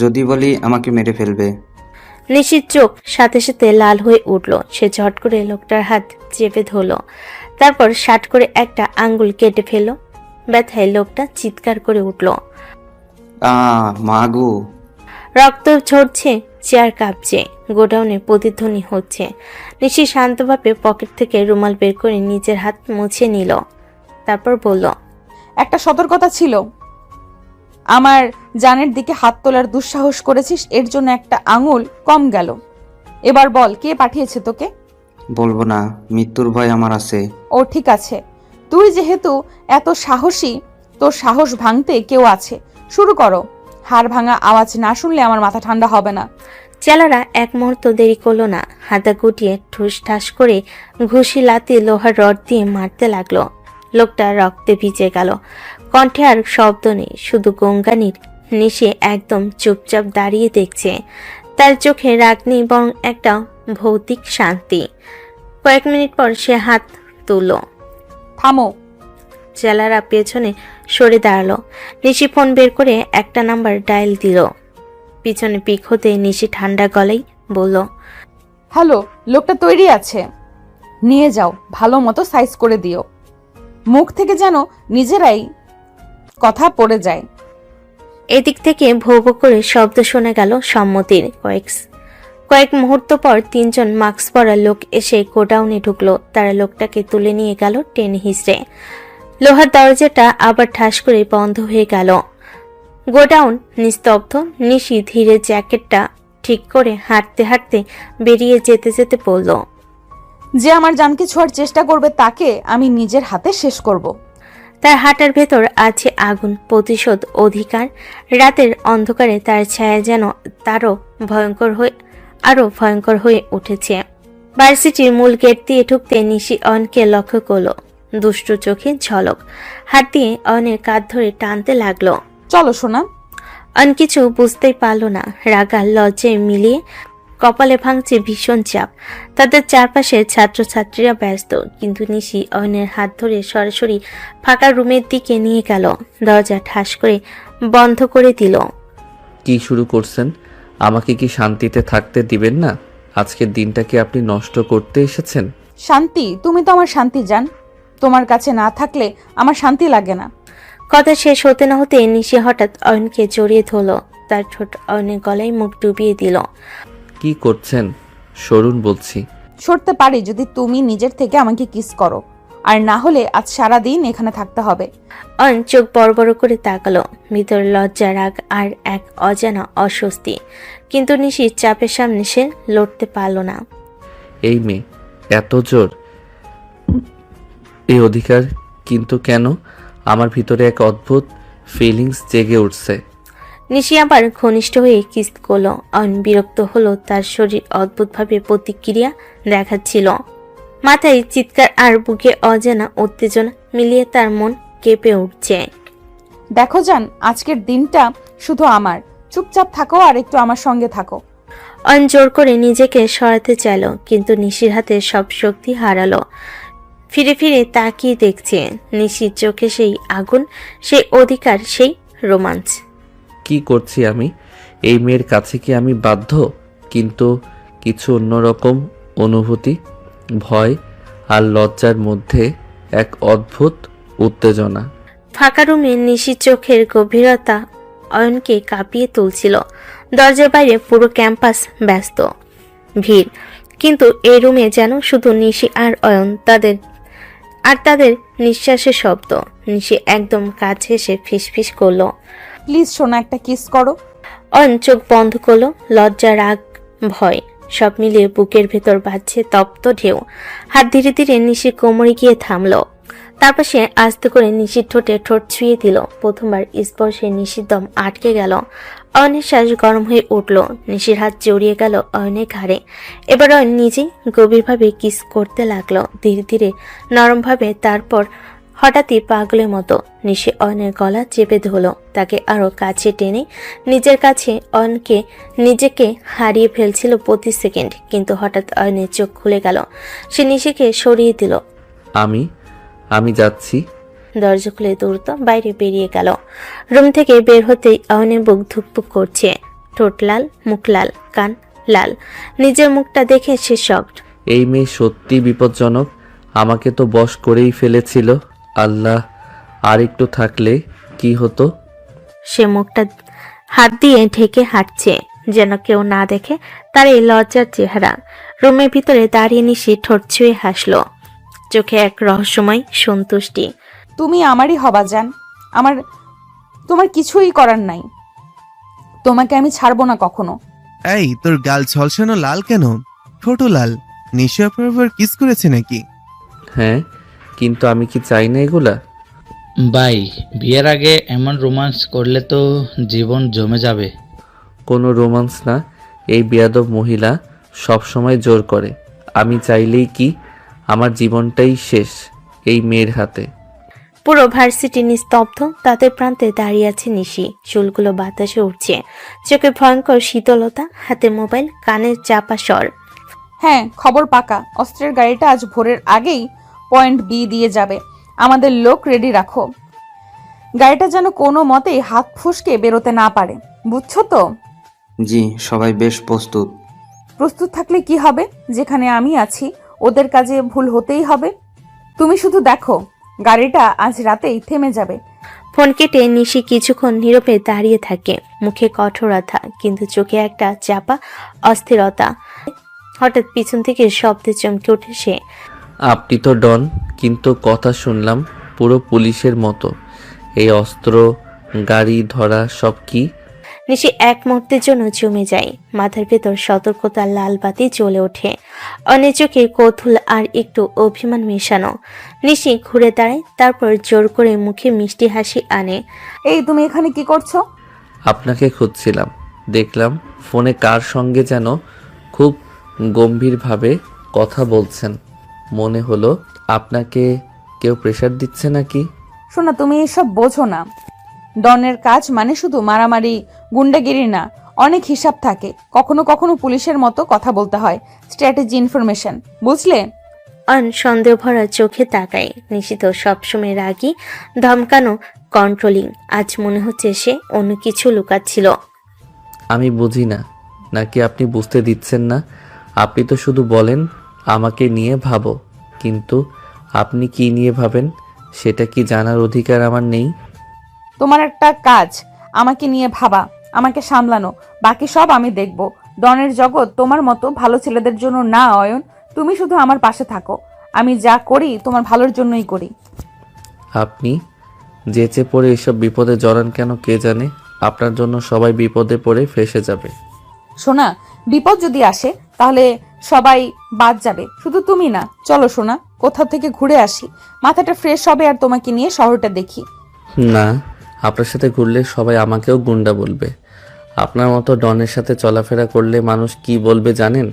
যদি বলি আমাকে মেরে ফেলবে। নিশির চোখ সাথে সাথে লাল হয়ে উঠল। সে ঝট করে লোকটার হাত চেপে ধরল, তারপর শার্ট করে একটা আঙ্গুল কেটে ফেলল। ব্যথায় লোকটা চিৎকার করে উঠল। মাগো! রক্ত ঝরছে, চেয়ার কাঁপছে, গোডাউনে প্রতিধ্বনি হচ্ছে। নিশি শান্তভাবে পকেট থেকে রুমাল বের করে নিজের হাত মুছে নিল, তারপর বলল, একটা সতর্কতা ছিল। আমার জানের দিকে হাত তোলার দুঃসাহস করেছিস, এর জন্য একটা আঙুল কম গেল। এবার বল, কে পাঠিয়েছে তোকে? বলবো না, মৃত্যুর ভয় আমার আছে। ও ঠিক আছে, তুই যেহেতু এত সাহসী, তোর সাহস ভাঙতে কেউ আছে। শুরু করো। হাড় ভাঙা আওয়াজ না শুনলে আমার মাথা ঠান্ডা হবে না। চেলারা এক মুহূর্ত দেরি করলো না। হাতা গুটিয়ে ঠুস ঠাস করে ঘুষি লাতি লোহার রড দিয়ে মারতে লাগলো। লোকটা রক্তে ভিজে গেল, কণ্ঠে আর শব্দ নেই, শুধু গঙ্গানির। নিশে একদম চুপচাপ দাঁড়িয়ে দেখছে। তার চোখে রাগ নেই, বরং একটা ভৌতিক শান্তি। কয়েক মিনিট পর সে হাত তুলল। থামো। চেলারা পেছনে সরে দাঁড়ালো। নিশি ফোন বের করে একটা নাম্বার ডায়াল দিল। পিছনে পিক হতে নিশি ঠান্ডা গলায় বলল, হ্যালো, লোকটা তৈরি আছে, নিয়ে যাও, ভালো মতো সাইজ করে দিও, মুখ থেকে যেন নিজেরাই কথা পড়ে যায়। এদিক থেকে ভৌ ভৌ করে শব্দ শোনা গেল সম্মতির। কয়েক মুহূর্ত পর তিনজন মাস্ক পরা লোক এসে গোডাউনে ঢুকলো। তারা লোকটাকে তুলে নিয়ে গেল টেনে হিসড়ে। লোহার দরজাটা আবার ঠাস করে বন্ধ হয়ে গেল। গোডাউন নিস্তব্ধ। নিশি ধীরে জ্যাকেটটা ঠিক করে হাঁটতে হাঁটতে বেরিয়ে যেতে যেতে বলল, যে আমার জানকে ছোঁয়ার চেষ্টা করবে তাকে আমি নিজের হাতে শেষ করব। তার হাঁটার ভেতর আছে আগুন, প্রতিশোধ, অধিকার। রাতের অন্ধকারে তার ছায়া যেন আরো ভয়ঙ্কর হয়ে উঠেছে। ভার্সিটির মূল গেট দিয়ে ঢুকতে নিশি অয়নকে লক্ষ্য করলো। দুষ্টু চোখে ঝলক। হাত দিয়ে অয়নের কাঁধ ধরে টানতে লাগলো। চলো সোনা। অয়ন কিছু বুঝতেই পারল না। রাগা লজ্জায় মিলিয়ে কপালে ভাঙছে ভীষণ চাপ। তাদের চারপাশে ছাত্রছাত্রীরা ব্যস্ত, কিন্তু নিশি অয়নের হাত ধরে সরাসরি ফাঁকা রুমের দিকে নিয়ে গেল। দরজা ঠাস করে বন্ধ করে দিল। কি শুরু করছেন? আমাকে কি শান্তিতে থাকতে দিবেন না? আজকের দিনটা কি আপনি নষ্ট করতে এসেছেন? শান্তি? তুমি তো আমার শান্তি জান। তোমার কাছে না থাকলে আমার শান্তি লাগে না। কথা শেষ হতে না হতে নিশি হঠাৎ অয়নকে জড়িয়ে ধরল। তার ঠোঁট অয়নের গলায় মুখ ডুবিয়ে দিল। কি করছেন? সরুন বলছি। সরতে পারি যদি তুমি নিজের থেকে আমাকে কিস করো, আর না হলে আজ সারাদিন এখানে থাকতে হবে। অয়ন চোখ বড় বড় করে তাকালো। ভিতর লজ্জা, রাগ আর এক অজানা অস্বস্তি, কিন্তু নিশির চাপের সামনে সে লড়তে পারল না। এই মেয়ে এত জোর, এই অধিকার, কিন্তু কেন? আমার ভিতরে এক অদ্ভুত ফিলিংস জেগে উঠছে। নিশি আবার ঘনিষ্ঠ হয়ে কিস করলো। অয়ন বিরক্ত হলো, তার শরীর অদ্ভুতভাবে প্রতিক্রিয়া দেখাচ্ছিল। মাথায় চিৎকার আর বুকে অজানা উত্তেজনা মিলিয়ে তার মন কেঁপে উঠছে। দেখো জান, আজকের দিনটা শুধু আমার। চুপচাপ থাকো আর একটু আমার সঙ্গে থাকো। অয়ন জোর করে নিজেকে সরাতে চাইল, কিন্তু নিশির হাতে সব শক্তি হারালো। ফিরে ফিরে তাকিয়ে দেখছে নিশির চোখে সেই আগুন, সেই অধিকার, সেই রোমাঞ্চ। কি করছি আমি? এই মেয়ের কাছে কি আমি বাধ্য? কিন্তু কিছু অন্যরকম অনুভূতি, ভয় আর লজ্জার মধ্যে এক অদ্ভুত উত্তেজনা। ফাঁকা রুমে নিশির চোখের গভীরতা অয়নকে কাঁপিয়ে তুলছিল। দরজার বাইরে পুরো ক্যাম্পাস ব্যস্ত, ভিড়, কিন্তু এই রুমে যেন শুধু নিশি আর অয়ন, তাদের নিঃশ্বাসের শব্দ। নিশি একদম কাছে এসে ফিসফিস করলো, প্লিজ সোনা, একটা কিস করো। অয়ন চোখ বন্ধ করলো। লজ্জা, রাগ, ভয় সব মিলিয়ে বুকের ভেতর বাজছে তপ্ত ঢেউ। হাত ধীরে ধীরে নিশির কোমরে গিয়ে থামলো। তারপর সে আস্তে করে নিশির ঠোঁটে ঠোঁট ছুঁয়ে দিল। প্রথমবার স্পর্শে নিশির দম আটকে গেল। অয়নের শ্বাস গরম হয়ে উঠল। নিশির হাত জড়িয়ে গেল অয়নের ঘাড়ে। এবার অয়ন নিজেই গভীরভাবে কিস করতে লাগলো, ধীরে ধীরে, নরমভাবে। তারপর হঠাৎই পাগলের মতো নিশি অয়নের গলা চেপে ধরল, তাকে আরো কাছে টেনে নিজের কাছে। অয়নকে নিজেকে হারিয়ে ফেলছিল প্রতি সেকেন্ড, কিন্তু হঠাৎ অয়নের চোখ খুলে গেল। সে নিশিকে সরিয়ে দিল। আমি যাচ্ছি। দরজা খুলে দ্রুত বাইরে বেরিয়ে গেল। রুম থেকে বের হতেই অয়নের বুক ধুকপুক করছে, ঠোঁট লাল, মুখ লাল, কান লাল। নিজের মুখটা দেখে সে শকড। এই মেয়ে সত্যি বিপজ্জনক। আমাকে তো বশ করেই ফেলেছিল। আল্লাহ, আর একটু থাকলে কি হতো? সে মুখটা হাত দিয়ে ঢেকে হাঁটছে, যেন কেউ না দেখে তার এই লজ্জার চেহারা। রুমের ভিতরে দাঁড়িয়ে নিশি ঠোঁট ছুঁয়ে হাসলো, চোখে এক রহস্যময় সন্তুষ্টি। তুমি আমারই হবা জান। তোমার কিছুই করার নাই। তোমাকে আমি ছাড়বো না কখনো। এই, তোর গাল ঝলসানো লাল কেন? ছোট লাল। নিশা পর কিস করেছে নাকি? হ্যাঁ, কিন্তু আমি কি চাই না এগুলা? ভাই, বিয়ের আগে এমন রোমান্স করলে তো জীবন জমে যাবে। কোনো রোমান্স না, এই বেয়াদব মহিলা সব সময় জোর করে। আমি চাইলেই কি আমার জীবনটাই শেষ এই মেয়ের হাতে। পুরো ভার্সিটি নিস্তব্ধ। তাদের প্রান্তে দাঁড়িয়ে আছে নিশি, চুলগুলো বাতাসে উঠছে, চোখে ভয়ঙ্কর শীতলতা, হাতে মোবাইল, কানের চাপা স্বর। হ্যাঁ, খবর পাকা। অস্ত্রের গাড়িটা আজ ভোরের আগেই পয়েন্ট বি দিয়ে যাবে। আমাদের লোক রেডি রাখো। গাড়িটা যেন কোনো মতেই হাত ফুসকে বেরোতে না পারে, বুঝছো তো? জি, সবাই বেশ প্রস্তুত। প্রস্তুত থাকলে কি হবে? যেখানে আমি আছি ওদের কাজে ভুল হতেই হবে। তুমি শুধু দেখো, গাড়িটা আজ রাতেই থেমে যাবে। ফোন কেটে নিশি কিছুক্ষণ নীরবে দাঁড়িয়ে থাকে, মুখে কঠোরতা, কিন্তু চোখে একটা চাপা অস্থিরতা। হঠাৎ পিছন থেকে শব্দে চমকে ওঠে সে। আপনি তো ডন, কিন্তু কথা শুনলাম পুরো পুলিশের মতো। এই অস্ত্র, গাড়ি ধরা সব কি? নিশি এক মুহূর্তের জন্য জমে যায়। মাথার ভেতর সতর্কতার লাল বাতি জ্বলে ওঠে। অনেক চোখে কৌতূহল আর একটু অভিমান মেশানো। নিশি ঘুরে দাঁড়ায়, তারপর জোর করে মুখে মিষ্টি হাসি আনে। এই, তুমি এখানে কি করছো? আপনাকে খুঁজছিলাম। দেখলাম ফোনে কার সঙ্গে যেন খুব গম্ভীরভাবে কথা বলছেন। মনে হলো আপনাকে কেউ প্রেশার দিচ্ছে নাকি? শোনা, তুমি এসব বোঝো না। ডনের কাজ মানে শুধু মারামারি, গুন্ডাগিরি না। অনেক হিসাব থাকে, কখনো কখনো পুলিশের মতো কথা বলতে হয়। স্ট্র্যাটেজি, ইনফরমেশন, বুঝলে? অয়ন সন্দেহ ভরা চোখে তাকায়। নিশিত সবসময় রাগী, ধমকানো, কন্ট্রোলিং। আজ মনে হচ্ছে সে অন্য কিছু লুকাচ্ছিল। আমি বুঝি না, নাকি আপনি বুঝতে দিচ্ছেন না? আপনি তো শুধু বলেন আমাকে নিয়ে ভাবো, কিন্তু আপনি কি নিয়ে ভাবেন সেটা কি জানার অধিকার আমার নেই? তোমার একটা কাজ আমাকে নিয়ে ভাবা, আমাকে সামলানো, বাকি সব আমি দেখব। ডনের জগৎ তোমার মতো ভালো ছেলেদের জন্য না অয়ন। তুমি শুধু আমার পাশে থাকো, আমি যা করি তোমার ভালোর জন্যই করি। আপনি যেচে পড়ে এসব বিপদে জড়ান কেন কে জানে? আপনার জন্য সবাই বিপদে পড়ে ফেঁসে যাবে। সোনা, বিপদ যদি আসে তাহলে সবাই বাদ যাবে, শুধু তুমি না। চলো সোনা, কোথাও থেকে ঘুরে আসি, মাথাটা ফ্রেশ হবে আর তোমাকে নিয়ে শহরটা দেখি। না, আপনার সাথে ঘুরলে সবাই আমাকেও গুন্ডা বলবে। আপনার মতো ডনের সাথে চলাফেরা করলে মানুষ কি বলবে জানেন?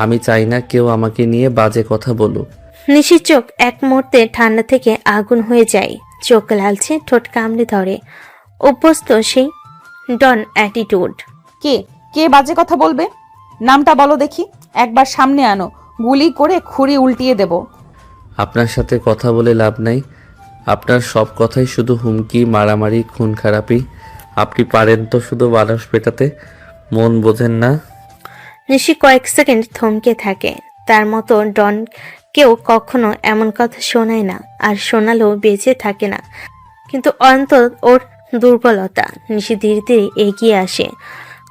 আমি চাই না কেউ আমাকে নিয়ে বাজে কথা বলুক। নিশির চোখ এক মুহূর্তে ঠান্ডা থেকে আগুন হয়ে যায়। চোখ লালছে, ঠোঁট কামড়ে ধরে। অভ্যস্ত সেই ডন অ্যাটিটিউড। কে কে বাজে কথা বলবে? নামটা বলো দেখি, একবার সামনে আনো, গুলি করে খুঁড়ি উল্টিয়ে দেব। আপনার সাথে কথা বলে লাভ নাই। আপনার সব কথাই শুধু হুমকি, মারামারি, খুন খারাপি। আপনি পারেন তো শুধু মানুষ পেটাতে, মন বোঝেন না। নিশি কয়েক সেকেন্ড থমকে থাকে। তার মতো ডন কেউ কখনো এমন কথা শোনায় না, আর শোনালেও বেঁচে থাকে না। কিন্তু অন্তত ওর দুর্বলতা। নিশি ধীরে ধীরে এগিয়ে আসে,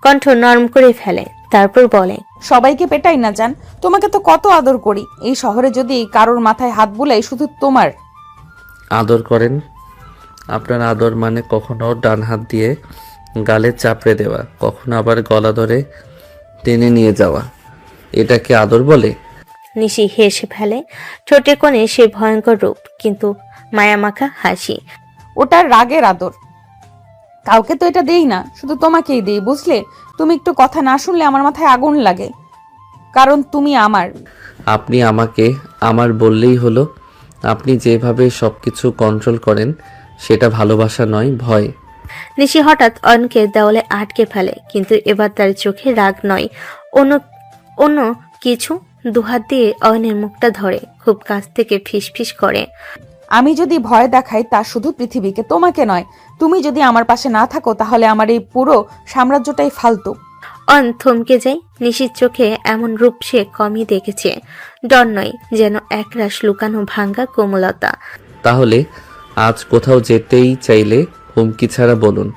কণ্ঠ নরম করে ফেলে, তারপর বলে, সবাইকে পেটাই না জান, তোমাকে তো কত আদর করি। এই শহরে যদি কারোর মাথায় হাত বুলাই শুধু তোমার। আদর করেন? আপনার আদর মানে কখনো ডান হাত দিয়ে গালে চাপড়ে দেওয়া, কখনো আবার গলা ধরে টেনে নিয়ে যাওয়া। এটাকে আদর বলে? নিশি হেসে ফেলে, ঠোঁটের কোণে সে ভয়ঙ্কর রূপ, কিন্তু মায়ামাখা হাসি। ওটা রাগের আদর। কাউকে তো এটা দেই না, শুধু তোমাকেই দেই, বুঝলে? তুমি একটু কথা না শুনলে আমার মাথায় আগুন লাগে, কারণ তুমি আমার। আপনি আমাকে আমার বললেই হলো। আপনি যেভাবে সবকিছু কন্ট্রোল করেন সেটা ভালোবাসা নয়, ভয়। নিশি হঠাৎ অয়নকে দেওয়ালে আটকে ফেলে, কিন্তু এবার তার চোখে রাগ নয়, অন্য অন্য কিছু। দুহাত দিয়ে অয়নের মুখটা ধরে, খুব কাছ থেকে ফিসফিস করে, আমি যদি ভয় দেখাই তা শুধু পৃথিবীকে, তোমাকে নয়। তুমি যদি আমার পাশে না থাকো তাহলে আমার এই পুরো সাম্রাজ্যটাই ফালতু। অয়ন থমকে যায়। নিশির চোখে এমন রূপ সে কমই দেখেছে। ডর নয়, যেন একরাশ লুকানো ভাঙ্গা কোমলতা। তাহলে আজ কোথাও যেতেই চাইলে হুমকি ছাড়া বলুন।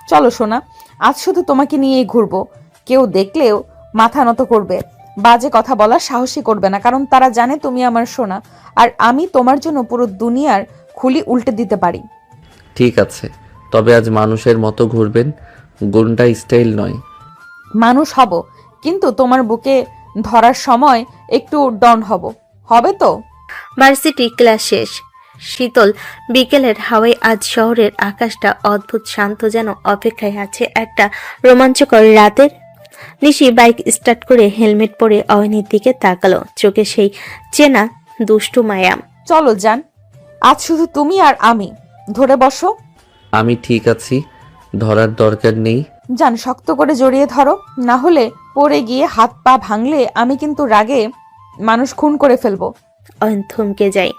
চলো সোনা, আজ শুধু তোমাকে নিয়েই ঘুরবো। কেউ দেখলেও মাথা নত করবে, বাজে কথা বলার সাহসী করবে না, কারণ তারা জানে তুমি আমার সোনা, আর আমি তোমার জন্য পুরো দুনিয়ার খুলি উল্টে দিতে পারি। ঠিক আছে, তবে আজ মানুষের মতো ঘুরবেন, গুন্ডা স্টাইল নয়। মানুষ হব, কিন্তু তোমার বুকে ধরার সময় একটু ডন হব, হবে তো? ভার্সিটি ক্লাস শেষ। শীতল বিকেলের হাওয়ায় আজ শহরের আকাশটা অদ্ভুত শান্ত, যেন অপেক্ষায় আছে একটা রোমাঞ্চকর রাতের। নিশি বাইক স্টার্ট করে হেলমেট পরে অয়নের দিকে তাকালো, চোখে সেই চেনা দুষ্টু মায়া। চলো যান, আজ শুধু তুমি আর আমি, ধরে বসো। আমি ঠিক আছি, ধরার দরকার নেই। যান, শক্ত করে জড়িয়ে ধরো, না হলে পড়ে গিয়ে হাত পা ভাঙলে আমি কিন্তু রাগে মানুষ খুন করে ফেলবো। অয়ন থমকে যায়,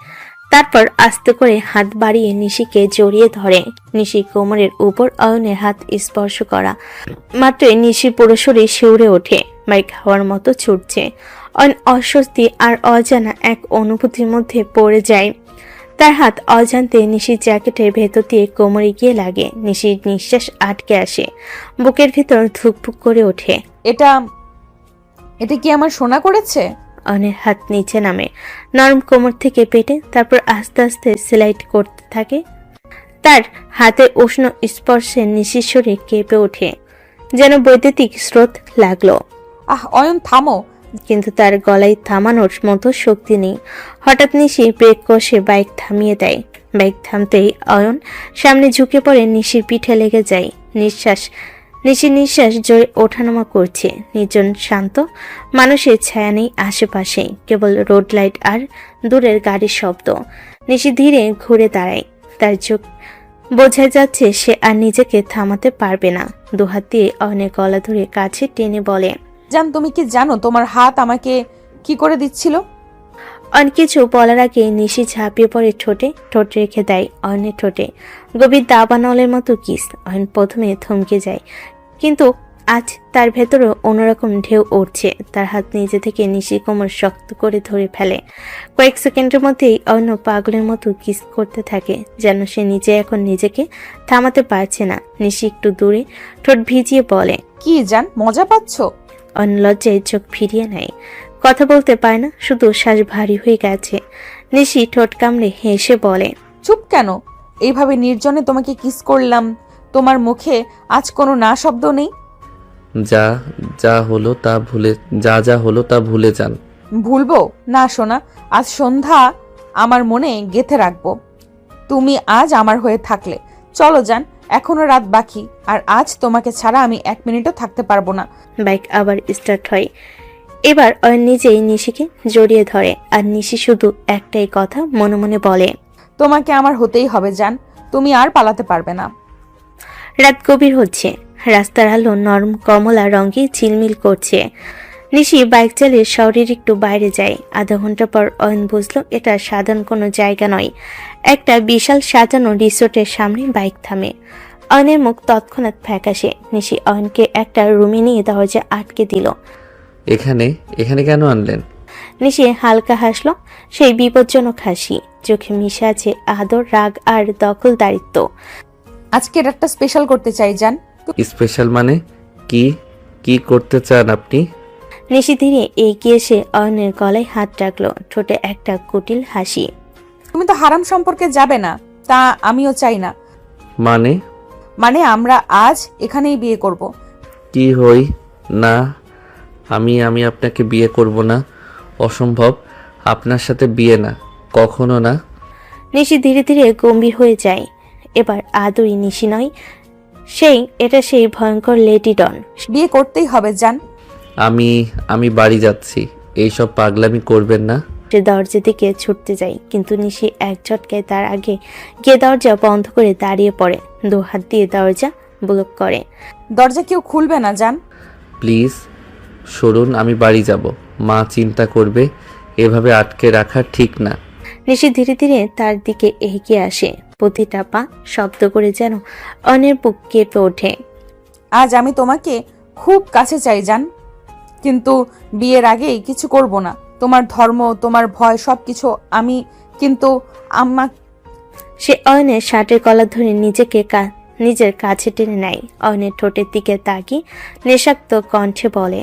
তারপর আস্তে করে হাত বাড়িয়ে নিশিকে জড়িয়ে ধরে। নিশি কোমরের উপর অয়নের হাত স্পর্শ করা মাত্রই নিশির পুরো শরীর শিউরে ওঠে, বাইক হাওয়ার মতো ছুটছে। অয়ন অস্বস্তি আর অজানা এক অনুভূতির মধ্যে পড়ে যায়। তার হাত অজান্তে নিশির জ্যাকেটের ভেতর দিয়ে কোমরে গিয়ে লাগে। নিশির নিঃশ্বাস আটকে আসে, বুকের ভিতর ধুকপুক করে ওঠে। এটা কি আমার সোনা করেছে? অয়নের হাত নিচে নামে, নরম কোমর থেকে পেটে, তারপর আস্তে আস্তে স্লাইড করতে থাকে। তার হাতের উষ্ণ স্পর্শে নিশির শরীর কেঁপে ওঠে, যেন বৈদ্যুতিক স্রোত লাগলো। আহ অয়ন, থামো। কিন্তু তার গলায় থামানোর মতো শক্তি নেই। হঠাৎ নিশি ব্রেক কষে বাইক থামিয়ে দেয়। বাইক থামতেই অয়ন সামনে ঝুঁকে পড়ে, নিশির পিঠে লেগে যায়। নিশির নিঃশ্বাস জোরে ওঠানামা করছে। নির্জন শান্ত, মানুষের ছায়া নেই আশেপাশে, কেবল রোড লাইট আর দূরের গাড়ির শব্দ। নিশি ধীরে ঘুরে দাঁড়ায়, তার বোঝা যাচ্ছে সে আর নিজেকে থামাতে পারবে না। দুহাত দিয়ে অয়নের গলা ধরে কাছে টেনে বলে, জান, তুমি কি জানো তোমার হাত আমাকে কি করে দিচ্ছিল? অয়ন কিছু বলার আগে নিশি ঝাঁপিয়ে পড়ে ঠোঁট রেখে দেয় অয়নের ঠোঁটে। গভীর দাবানলের মতো কিস। অয়ন প্রথমে থমকে যায়, কিন্তু আজ তার ভেতরও অন্যরকম ঢেউ উঠছে। তার হাত নিজে থেকে নিশি কোমর শক্ত করে ধরে ফেলে। কয়েক সেকেন্ডের মধ্যেই অন্য পাগলের মতো কিস করতে থাকে, যেন সে নিজে এখন নিজেকে থামাতে পারছে না। নিশি একটু দূরে ঠোঁট ভিজিয়ে বলে, কি জান, মজা পাচ্ছ? অন্য লজ্জায় চোখ ফিরিয়ে নেয়। কথা বলতে পায় না, শুধু শ্বাস ভারী হয়ে গেছে। নিশি ঠোঁট কামড়ে হেসে বলে, চুপ কেন? এইভাবে নির্জনে তোমাকে কিস করলাম, তোমার মুখে আজ কোনো না শব্দ নেই? যা যা হলো তা ভুলে যান। ভুলবো না সোনা, আজ সন্ধ্যা আমার মনে গেঁথে রাখবো তুমি আজ আমার হয়ে থাকলে। চলো যান, এখনো রাত বাকি, আর আজ তোমাকে ছাড়া আমি 1 মিনিটও থাকতে পারবো না। বাইক আবার স্টার্ট হয়। এবার অয়ন নিজেই নিশিকে জড়িয়ে ধরে, আর নিশি শুধু একটাই কথা মনে মনে বলে, তোমাকে আমার হতেই হবে জান, তুমি আর পালাতে পারবে না। রাত গভীর হচ্ছে, রাস্তার আলো নরম কমলা রঙে ঝিলমিল করছে। নিশি বাইক চালিয়ে শহরের একটু বাইরে যায়। আধা ঘন্টা পর অয়ন বুঝলো এটা সাধারণ কোনো জায়গা নয়, একটা বিশাল সাজানো রিসোর্টের সামনে বাইক থামে। অয়নের মুখ তৎক্ষণাৎ ফ্যাকাশে। নিশি অয়নকে একটা রুমে নিয়ে দরজা আটকে দিল। এখানে কেন আনলেন? নিশি হালকা হাসলো, সেই বিপজ্জনক হাসি। চোখে মিশে আছে আদর, রাগ আর দখলদারিত্ব। আজকে রাতটা স্পেশাল করতে চাই জান। স্পেশাল মানে কি করতে চান আপনি? নিশি ধীরে এগিয়ে এসে অয়নের গলায় হাত রাখলো, ঠোঁটে একটা কুটিল হাসি। তুমি তো হারাম সম্পর্কে যাবে না, তা আমিও চাই না। মানে আমরা আজ এখানেই বিয়ে করব। কি হই না, আমি আপনাকে বিয়ে করব না, অসম্ভব। আপনার সাথে বিয়ে না, কখনো না। নিশি ধীরে ধীরে গম্ভীর হয়ে যায়। এবার আদরি নিশি নয়, সেই ভয়ঙ্কর লেডি ডন। বিয়ে করতেই হবে জান। আমি বাড়ি যাচ্ছি, এইসব পাগলামি করবেন না। সে দরজা দিকে ছুটতে যায়, কিন্তু নিশি এক ঝটকায় তার আগে গিয়ে দরজা বন্ধ করে দাঁড়িয়ে পড়ে। 2 হাত দিয়ে দরজা ব্লক করে। দরজা কেউ খুলবে না জান। প্লিজ সরুন, আমি বাড়ি যাব। মা চিন্তা করবে, এভাবে আটকে রাখা ঠিক না। নিশি ধীরে ধীরে তার দিকে এগিয়ে আসে, প্রতিটা পা শব্দ করে যেন অনের বুক কেঁপে ওঠে। আজ আমি তোমাকে খুব কাছে চাই জান, কিন্তু বিয়ের আগেই কিছু করব না। তোমার ধর্ম, তোমার ভয় সবকিছু আমি, কিন্তু সে অয়নের শার্টের কলার ধরে নিজের কাছে টেনে নেয়। অয়নের ঠোঁটের দিকে তাকিয়ে নেশাক্ত কণ্ঠে বলে,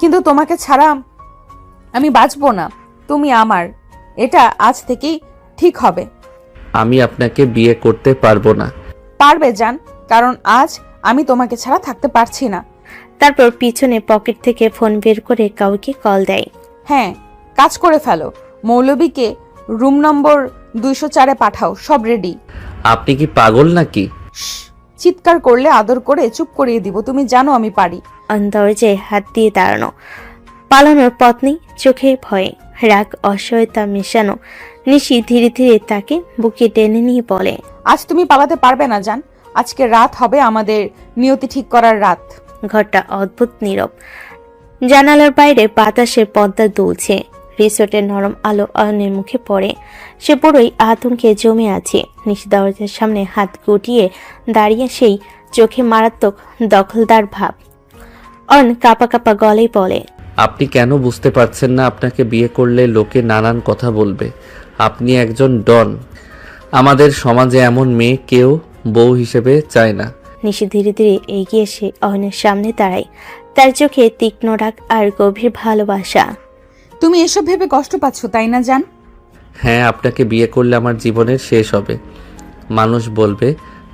কিন্তু তোমাকে ছাড়া আমি বাঁচবো না। তুমি আমার, এটা আজ থেকেই ঠিক হবে। আমি আপনাকে বিয়ে করতে পারবো না। পারবে জান, কারণ আজ আমি তোমাকে ছাড়া থাকতে পারছি না। তারপর পিছনে পকেট থেকে ফোন বের করে কাউকে কল দেয়। হ্যাঁ, কাজ করে ফেলো। মৌলবীকে রুম নম্বর 204-এ পাঠাও, সব রেডি। আপনি কি পাগল নাকি? চিৎকার করলে আদর করে চুপ করিয়ে দিব, তুমি জানো আমি পারি। দরজায় হাত দিয়ে দাঁড়ানো, পালানোর পথ নেই, চোখে ভয়ে, রাগ অসহায়তা মেশানো। নিশি ধীরে ধীরে তাকে বুকে টেনে নিয়ে বলে, আজ তুমি পালাতে পারবে না জান। আজকে রাত হবে আমাদের নিয়তি ঠিক করার রাত। ঘরটা অদ্ভুত নীরব। জানালার বাইরে বাতাসের পর্দা দুলছে। রিসোর্টের নরম আলো অয়নের মুখে পড়ে। সে পুরোই আতঙ্কে জমে আছে। নিশি দরজার সামনে হাত গুটিয়ে দাঁড়িয়ে, সেই চোখে মারাত্মক দখলদার ভাব। অয়ন কাঁপা কাঁপা গলায় বলে, আপনি কেন বুঝতে পারছেন না? আপনাকে বিয়ে করলে লোকে নানান কথা বলবে। আপনি একজন ডন। আমাদের সমাজে এমন মেয়ে কেউ বউ হিসেবে চায় না। নিশি ধীরে ধীরে এগিয়ে এসে অয়নের সামনে দাঁড়ায়। তার চোখে তীক্ষ্ণ রাগ আর গভীর ভালোবাসা। তুমি এসব ভেবে কষ্ট পাচ্ছ তাই না জান? হ্যাঁ, আপনাকে বিয়ে করলে আমার জীবনের শেষ হবে। মানুষ বলবে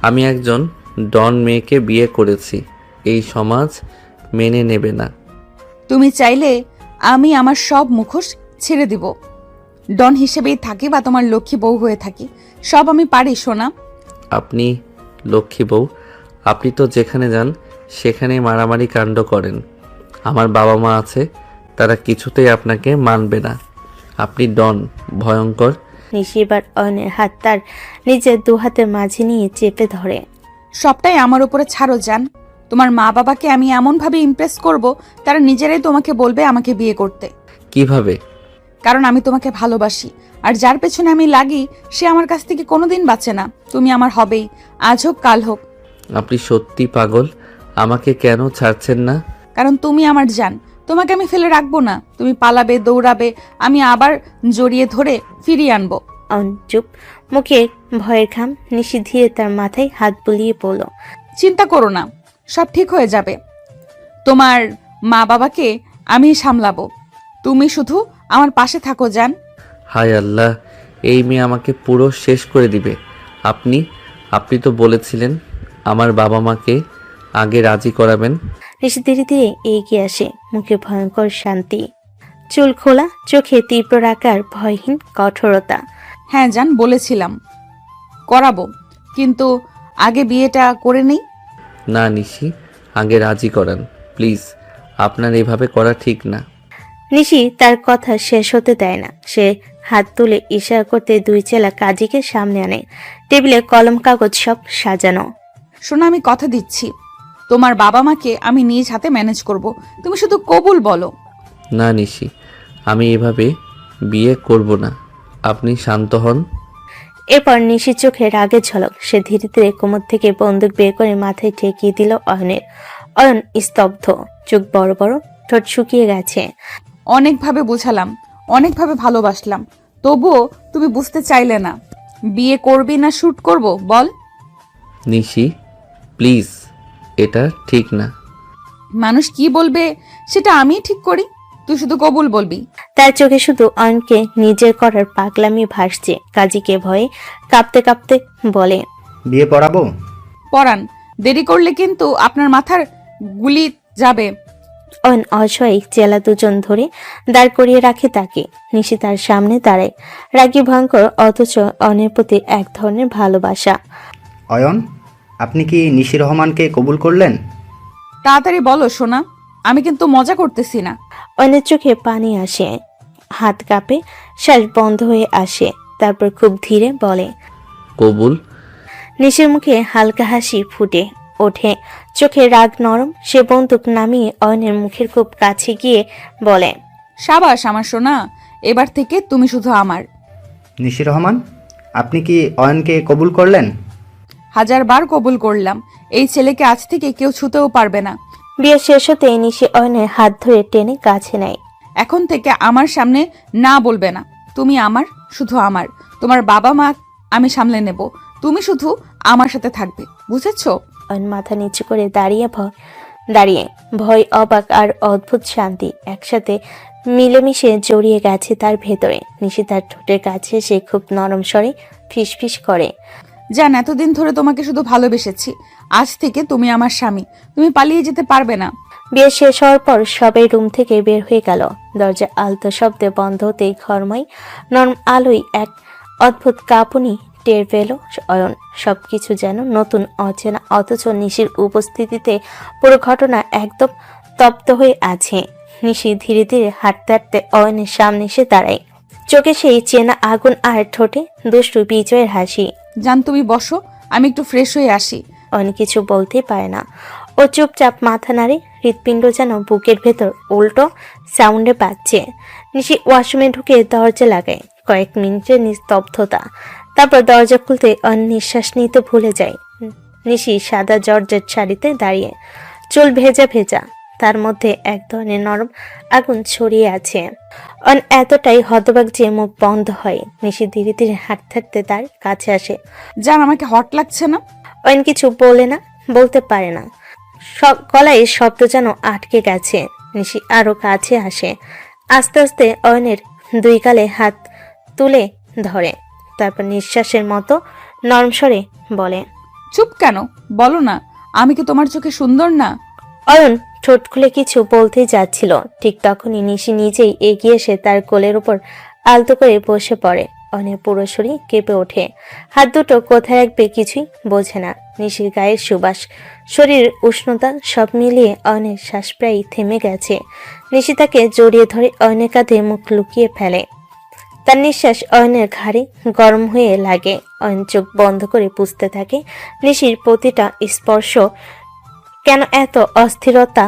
আমি একজন ডন মেয়েকে বিয়ে করেছি। এই সমাজ মেনে নেবে না। তুমি চাইলে আমি আমার সব মুখোশ ছেড়ে দিব, ডন হিসেবেই থাকি বা তোমার লক্ষ্মী বউ হয়ে থাকি, সব আমি পারি সোনা। আপনি লক্ষ্মী বউ? আপনি তো যেখানে যান সেখানেই মারামারি কাণ্ড করেন। আমার বাবা মা আছে, তারা কিছুতেই আপনাকে মানবে না। আপনি ডন, ভয়ঙ্কর। নিশি এবার অয়নের হাত তার নিজের দু হাতের মাঝে নিয়ে চেপে ধরে। সবটাই আমার উপরে ছাড়ো জান। তোমার মা বাবাকে আমি এমনভাবে ইমপ্রেস করব, তারা নিজেরাই তোমাকে বলবে আমাকে বিয়ে করতে। কিভাবে? কারণ আমি তোমাকে ভালোবাসি, আর যার পেছনে আমি লাগি সে আমার কাছ থেকে কোনোদিন বাঁচে না। তুমি আমার হবেই, আজ হোক কাল হোক। আপনি সত্যি পাগল, আমাকে কেন ছাড়ছেন না? কারণ তুমি আমার জান, তোমাকে আমি ফেলে রাখবো না। তুমি পালাবে, দৌড়াবে, আমি আবার জড়িয়ে ধরে ফিরিয়ে আনবো। অয়ন চুপ, মুখে ভয়ের ঘাম। নিশি ধীরে তার মাথায় হাত বুলিয়ে পড়ল। চিন্তা করো না, সব ঠিক হয়ে যাবে। তোমার মা বাবাকে আমি সামলাবো, তুমি শুধু আমার পাশে থাকো জান। হায় আল্লাহ, এই মেয়ে আমাকে পুরো শেষ করে দিবে। আপনি তো বলেছিলেন আমার বাবা মাকে আগে রাজি করাবেন। নিশি ধীরে ধীরে এগিয়ে আসে, মুখে ভয়ঙ্কর শান্তি, চুল খোলা, চোখে তীব্র আকার, ভয়হীন কঠোরতা। হ্যাঁ জান, বলেছিলাম করাবো, কিন্তু আগে বিয়েটা করে নেই। না নিশি, আগে রাজি করান প্লিজ, আপনার এভাবে করা ঠিক না। নিশি তার কথা শেষ হতে দেয় না। সে হাত তুলে ইশারা করতে দুই চেলা কাজীকে সামনে আনে। টেবিলে কলম কাগজ সব সাজানো। শোনো, আমি কথা দিচ্ছি, তোমার বাবা মাকে আমি নিজ হাতে ম্যানেজ করব, তুমি শুধু কবুল বলো। না নিশি, আমি এভাবে বিয়ে করব না, আপনি শান্ত হন। এরপর নিশি চোখে রাগের ঝলক। সে ধীরে ধীরে কোমর থেকে বন্দুক বের করে মাথায় ঠেকিয়ে দিল অয়নের। অয়ন স্তব্ধ, চোখ বড় বড়, ঠোঁট শুকিয়ে গেছে। অনেকভাবে বোঝালাম, অনেকভাবে ভালোবাসলাম, তবুও তুমি বুঝতে চাইলে না। বিয়ে করবি না শুট করব বল? নিশি প্লিজ, এটা ঠিক না। মানুষ কি বলবে সেটা আমি ঠিক করি, তুই শুধু কবুল বলবি। তার চোখে শুধু অয়নকে নিজের করার পাগলামি ভাসছে। কাজীকে ভয়ে কাঁপতে কাঁপতে বলে, বিয়ে পড়াবো? পরান, দেরি করলে কিন্তু আপনার মাথার গুলি যাবে। অয়ন অসহায় চেলা দুজন ধরে দাঁড় করিয়ে রাখে তাকে। নিশি তার সামনে দাঁড়ায়, রাগী ভয়ঙ্কর, অথচ অয়নের প্রতি এক ধরনের ভালোবাসা। অয়ন, আপনি কি নিশি রহমানকে কবুল করলেন? তাড়াতাড়ি বলো সোনা, আমি কিন্তু মজা করতেছি না। অয়নের চোখে পানি আসে, হাত কাঁপে, শ্বাস বন্ধ হয়ে আসে। তারপর খুব ধীরে বলে, কবুল। নিশির মুখে হালকা হাসি ফুটে ওঠে, চোখে রাগ নরম। সে বন্দুক নামিয়ে অয়নের মুখের খুব কাছে গিয়ে বলে, সাবাস আমার সোনা, এবার থেকে তুমি শুধু আমার। নিশি রহমান, আপনি কি অয়নকে কবুল করলেন? 1000 বার কবুল করলাম। এই ছেলেকে আজ থেকে কেউ ছুতেও পারবে না। বিয়ে শেষ হতে নিশি অয়নের হাত ধরে টেনে কাছে নেয়। এখন থেকে আমার সামনে না বলবে না, তুমি আমার, শুধু আমার। তোমার বাবা মা আমি সামলে নেব, তুমি শুধু আমার সাথে থাকবে, বুঝেছো? অয়ন মাথা নিচু করে দাঁড়িয়ে ভয়, অবাক আর অদ্ভুত শান্তি একসাথে মিলেমিশে জড়িয়ে গেছে তার ভেতরে। নিশি তার ঠোঁটের কাছে সে খুব নরম স্বরে ফিসফিস করে, জান, এতদিন ধরে তোমাকে শুধু ভালোবেসেছি, আজ থেকে তুমি আমার স্বামী, তুমি পালিয়ে যেতে পারবে না। বিয়ে শেষ হওয়ার পর সবাই রুম থেকে বের হয়ে গেল। দরজা আলতো শব্দে বন্ধ হতেই ঘরময় নরম আলোয় এক অদ্ভুত কাঁপুনি টের পেল অয়ন। সবকিছু যেন নতুন, অচেনা, অথচ নিশির উপস্থিতিতে পুরো ঘটনা একদম তপ্ত হয়ে আছে। নিশি ধীরে ধীরে হাঁটতে হাঁটতে অয়নের সামনে এসে দাঁড়ায়, চোখে সেই চেনা আগুন আর ঠোঁটে দুষ্টু বিজয়ের হাসি। জান, তুমি বসো, আমি একটু ফ্রেশ হয়ে আসি। অয়ন কিছু বলতে পারে না, ও চুপচাপ মাথা নাড়ে। হৃৎপিণ্ড যেন বুকের ভেতর উল্টো সাউন্ডে পাচ্ছে। নিশি ওয়াশরুমে ঢুকে দরজা লাগায়। কয়েক মিনিটের নিস্তব্ধতা, তারপর দরজা খুলতে অয়ন নিঃশ্বাস নিতে ভুলে যায়। নিশি সাদা জর্জেট শাড়িতে দাঁড়িয়ে, চুল ভেজা ভেজা, তার মধ্যে এক ধরনের নরম আগুন ছড়িয়ে আছে। অয়ন এতটাই হতবাক যে মুখ বন্ধ হয়। নিশি ধীরে ধীরে হাঁটতে হাঁটতে তার কাছে আসে। জান, আমাকে হট লাগছে না? অয়ন কিছু বলে না, বলতে পারে না, গলায় শব্দ যেন আটকে গেছে। নিশি আরো কাছে আসে, আস্তে আস্তে অয়নের দুই গালে হাত তুলে ধরে, তারপর নিঃশ্বাসের মতো নরম স্বরে বলে, চুপ কেন, বলো না, আমি কি তোমার চোখে সুন্দর না? অয়ন ঠোঁট খুলে কিছু বলতে যাচ্ছিল, ঠিক তখনই নিশি নিজেই এগিয়ে এসে তার কোলের উপর আলতো করে বসে পড়ে। অয়নের পুরো শরীর কেঁপে ওঠে, হাত দুটো কোথায় রাখবে কিছুই বোঝে না। নিশির গায়ের সুবাস, শরীরের উষ্ণতা সব মিলিয়ে অয়নের শ্বাস প্রায় থেমে গেছে। নিশি তাকে জড়িয়ে ধরে অয়নের কাঁধে মুখ লুকিয়ে ফেলে। তার নিঃশ্বাস অয়নের ঘাড়ে গরম হয়ে লাগে। অয়ন চোখ বন্ধ করে বুঝতে থাকে নিশির প্রতিটা স্পর্শ কেন এত অস্থিরতা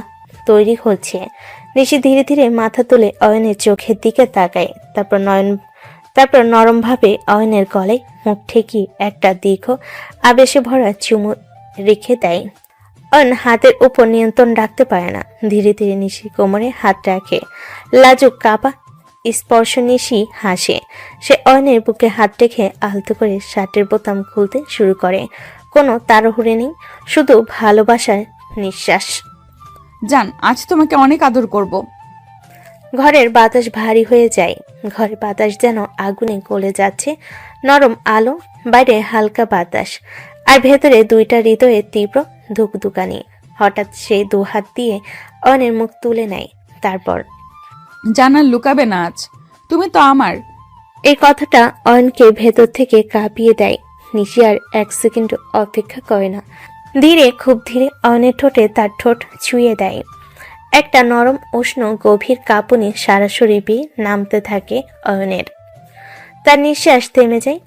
তৈরি হচ্ছে। নিশি ধীরে ধীরে মাথা তুলে অয়নের চোখের দিকে তাকায়। তারপর নরমভাবে অয়নের গলায় মুখ ঠেকিয়ে একটা দীর্ঘ আবেশে ভরা চুমু রেখে দেয়। অয়ন হাতের উপর নিয়ন্ত্রণ রাখতে পারে না, ধীরে ধীরে নিশির কোমরে হাত রাখে। লাজুক কাপা স্পর্শ নিশি হাসে। সে অয়নের বুকে হাত রেখে আলতো করে শার্টের বোতাম খুলতে শুরু করে। কোনো তাড়াহুড়ো নেই, শুধু ভালোবাসার নিঃশ্বাস। জান, আজ তোমাকে অনেক আদর করব। ঘরের বাতাস ভারী হয়ে যায়। ঘরের বাতাস যেন আগুনে গলে যাচ্ছে। নরম আলো, বাইরে হালকা বাতাস, আর ভেতরে দুইটা হৃদয়ের তীব্র ধুকধুকানি। হঠাৎ সে দুহাত দিয়ে অয়নের মুখ তুলে নেয়। তারপর, জানার লুকাবে না আজ, তুমি তো আমার। এই কথাটা অয়নকে ভেতর থেকে কাঁপিয়ে দেয়। নিশি আর এক সেকেন্ড অপেক্ষা করে না, ধীরে খুব ধীরে অয়নের ঠোঁটে তার ঠোঁট ছুঁয়ে দেয়। একটা নরম উষ্ণ গভীর কাঁপুনি সারা শরীর বেয়ে নামতে থাকে অয়নের। তার নিঃশ্বাস থেমে যায়,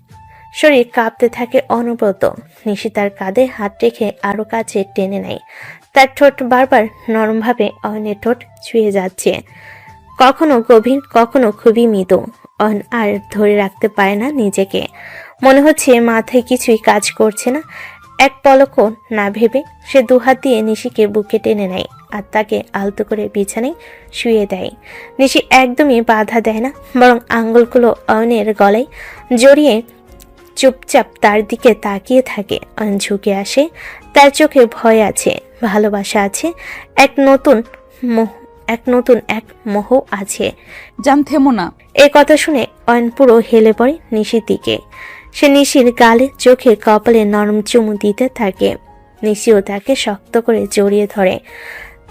শরীর কাঁপতে থাকে অনবরত। নিশি তার কাঁধে হাত রেখে আরো কাছে টেনে নেয়। তার ঠোঁট বারবার নরমভাবে অয়নের ঠোঁট ছুঁয়ে যাচ্ছে, কখনো গভীর, কখনো খুবই মৃদু। অয়ন আর ধরে রাখতে পারে না নিজেকে। মনে হচ্ছে মাথায় কিছুই কাজ করছে না। এক পলকও না ভেবে সে দুহাত দিয়ে নিশিকে বুকে টেনে নেয় আর তাকে আলতো করে বিছানায় শুয়ে দেয়। নিশি একদমই বাধা দেয় না, বরং আঙ্গুলগুলো অয়নের গলায় জড়িয়ে চুপচাপ তার দিকে তাকিয়ে থাকে। অয়ন ঝুঁকে আসে, তার চোখে ভয় আছে, ভালোবাসা আছে, এক নতুন মোহ আছে। জান, থেমো না। এই কথা শুনে অয়ন পুরো হেলে পড়ে নিশির দিকে। সে নিশির গালে, চোখে, কপালে নরম চুমু দিতে থাকে। নিশিও তাকে শক্ত করে জড়িয়ে ধরে।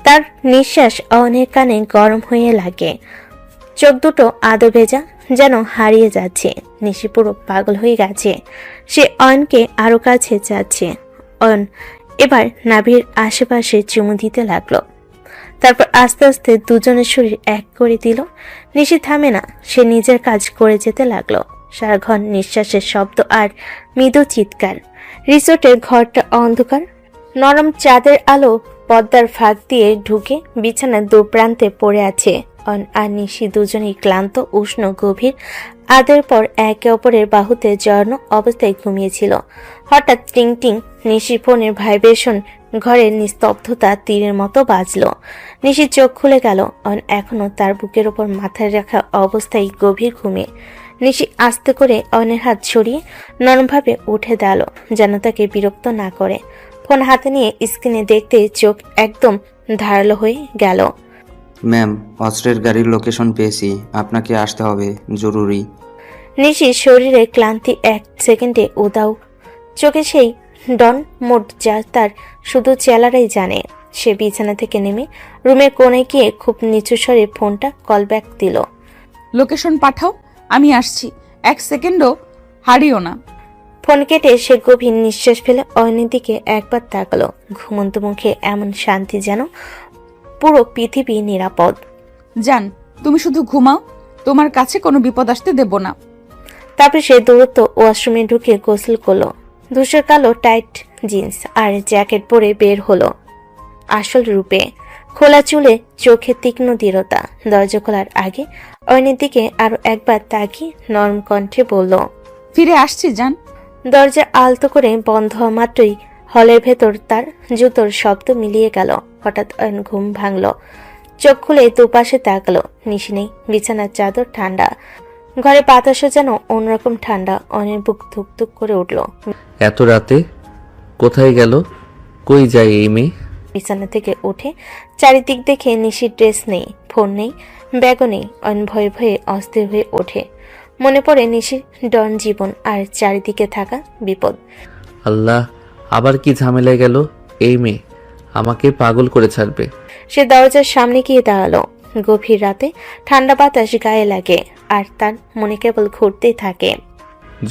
তার নিঃশ্বাস অয়নের কানে গরম হয়ে লাগে। চোখ দুটো আদো ভেজা, যেন হারিয়ে যাচ্ছে। নিশি পুরো পাগল হয়ে গেছে। সে অয়নকে আরো কাছে যাচ্ছে। অয়ন এবার নাভির আশেপাশে চুমু দিতে লাগলো। তারপর আস্তে আস্তে দুজনের শরীর এক করে দিল। নিশি থামে না, সে নিজের কাজ করে যেতে লাগলো। সারা ঘর নিঃশ্বাসের শব্দ আর মৃদু চিৎকার। রিসোর্টের ঘরটা অন্ধকার। নরম চাঁদের আলো পর্দার ফাঁক দিয়ে ঢুকে বিছানার দুপ্রান্তে পড়ে আছে। অন আর নিশি দুজনেই ক্লান্ত, উষ্ণ, গভীর আদের পর একে অপরের বাহুতে জড়ানো অবস্থায় ঘুমিয়েছিল। হঠাৎ টিং টিং নিশি ফোনের ভাইব্রেশন ঘরের নিস্তব্ধতা তীরের মতো বাজল। নিশি চোখ খুলে গেল। অন এখনো তার বুকের ওপর মাথায় রাখা অবস্থায় গভীর ঘুমে। নিশি আস্তে করে অয়নের হাত ছড়িয়ে নরমভাবে উঠে দাঁড়ালো, যেন তাকে বিরক্ত না করে। ফোন হাতে নিয়ে স্ক্রিনে দেখতে চোখ একদম ধারালো হয়ে গেল। ম্যাম, অস্ত্রের গাড়ির লোকেশন পেয়েছি, আপনাকে আসতে হবে, জরুরি। নিশির শরীরে ক্লান্তি এক সেকেন্ডে উদাও, চোখে সেই ডন মোড যা তার শুধু চেলারাই জানে। সে বিছানা থেকে নেমে রুমের কোণে গিয়ে খুব নিচু স্বরে ফোনটা কল ব্যাক দিল। লোকেশন পাঠাও, আমি আসছি, এক সেকেন্ডও হারিও না। ফোন কেটে সে গভীর নিঃশ্বাস ফেলে অয়নের দিকে একবার তাকালো। ঘুমন্ত মুখে এমন শান্তি যেন পুরো পৃথিবী নিরাপদ। জান, তুমি শুধু ঘুমাও, তোমার কাছে কোনো বিপদ আসতে দেব না। তারপর সে দূরত্ব ওয়াশরুমে ঢুকে গোসল করলো। ধূসর কালো টাইট জিন্স আর জ্যাকেট পরে বের হলো আসল রূপে। খোলা চুলে, চোখে তীক্ষ্ণ দৃঢ়তা। দরজা খোলার আগে অয়নের দিকে আরো একবার তাকিয়ে নরম কণ্ঠে বলল, ফিরে আসছি জান। দরজা আলতো করে বন্ধ হওয়া মাত্রই হলের ভেতর তার জুতোর শব্দ মিলিয়ে গেল। হঠাৎ অয়ন ঘুম ভাঙল। চোখ খুলে দুপাশে তাকালো। নিশি নেই, বিছানার চাদর ঠান্ডা, ঘরে বাতাসও যেন অন্যরকম ঠান্ডা। অয়নের বুক ধুকধুক করে উঠল। এত রাতে কোথায় গেল? কই যায় এই মেয়ে? বিছানা থেকে উঠে চারিদিক দেখে নিশির ড্রেস নেই, ফোন নেই, ব্যাগও নেই। অয়ন ভয়ে ভয়ে অস্থির হয়ে ওঠে। মনে পড়ে নিশির ডন জীবন আর চারিদিকে থাকা বিপদ। আল্লাহ, আবার কি ঝামেলায় গেল এই মেয়ে? আমাকে পাগল করে ছাড়বে। সে দরজার সামনে গিয়ে দাঁড়ালো। গভীর রাতে ঠান্ডা বাতাস গায়ে লাগে আর তার মনে কেবল ঘুরতেই থাকে।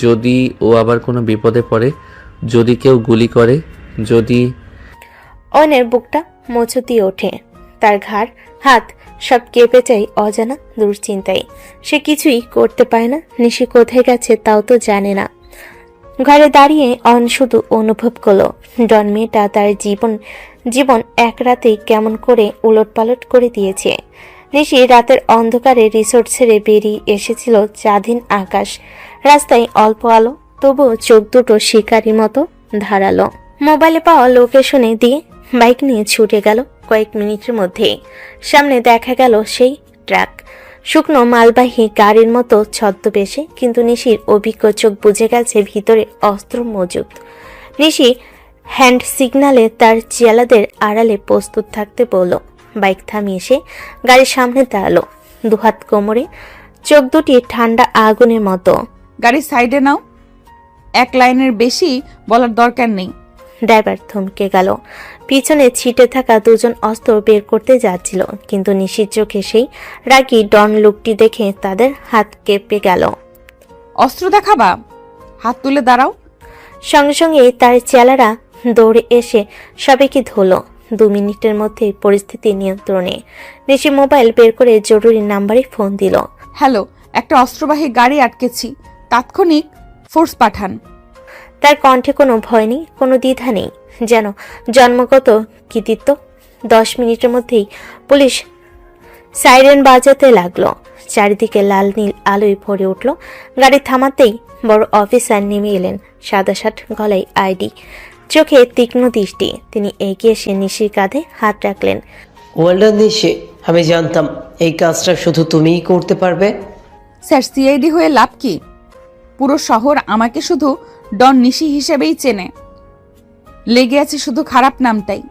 যদি ও আবার কোনো বিপদে পড়ে, যদি কেউ গুলি করে, যদি। অয়নের বুকটা মোচু দিয়ে ওঠে। তার ঘাড়, হাত সব কেঁপে যায় অজানা দুশ্চিন্তায়। সে কিছুই করতে পারে না। নিশি কোথায় গেছে তাও তো জানে না। ঘরে দাঁড়িয়ে অয়ন শুধু অনুভব করলো ডন মেয়েটা তার জীবন এক রাতেই কেমন করে উলটপালট করে দিয়েছে। নিশি রাতের অন্ধকারে রিসোর্ট ছেড়ে বেরিয়ে এসেছিল চাঁদহীন আকাশ। রাস্তায় অল্প আলো, তবুও চোখ দুটো শিকারি মতো ধারালো। মোবাইলে পাওয়া লোকেশনে দিয়ে বাইক নিয়ে ছুটে গেল। কয়েক মিনিটের মধ্যেই সামনে দেখা গেল সেই ট্রাক, শুকনো মালবাহী গাড়ির মতো ছদ্মবেশে। কিন্তু নিশির অভিজ্ঞ চোখ বুঝে গেছে ভিতরে অস্ত্র মজুদ। নিশি হ্যান্ড সিগনালে তার চেলাদের আড়ালে প্রস্তুত থাকতে বলল। বাইক থামিয়ে সে গাড়ির সামনে দাঁড়ালো, দুহাত কোমরে, চোখ দুটি ঠান্ডা আগুনের মতো। গাড়ি সাইডে নাও, এক লাইনের বেশি বলার দরকার নেই। ড্রাইভার থমকে গেল। পিছনে ছিটে থাকা দুজন অস্ত্র বের করতে যাচ্ছিল, কিন্তু নিশির চোখে সেই রাগী ডন লুকটি দেখে তাদের হাত কেঁপে গেল। অস্ত্র দেখাবা? হাত তুলে দাঁড়াও। সঙ্গে সঙ্গে তার চেলারা দৌড়ে এসে সবাইকে ধরল। 2 মিনিটের মধ্যে পরিস্থিতি নিয়ন্ত্রণে। নিশি মোবাইল বের করে জরুরি নাম্বারে ফোন দিল। হ্যালো, একটা অস্ত্রবাহী গাড়ি আটকেছি, তাৎক্ষণিক ফোর্স পাঠান। তার কণ্ঠে কোনো ভয় নেই, কোনো দ্বিধা নেই, যেন জন্মগত কৃতিত্ব। 10 মিনিটের মধ্যেই পুলিশ সাইরেন বাজাতে লাগলো। চারিদিকে লাল নীল আলোয় ভরে উঠল। গাড়ি থামাতেই বড় অফিসার নেমে এলেন। সাদা শার্ট, গলায় আইডি, চোখে তীক্ষ্ণ দৃষ্টি। তিনি এগিয়ে এসে নিশির কাঁধে হাত রাখলেন। ওয়েলডান নিশি, আমি জানতাম এই কাজটা শুধু তুমিই করতে পারবে। স্যার, সিআইডি হয়ে লাভ কি? পুরো শহর আমাকে শুধু ডন নিশি হিসেবেই চেনে। লেগে আছে শুধু খারাপ নামটাই।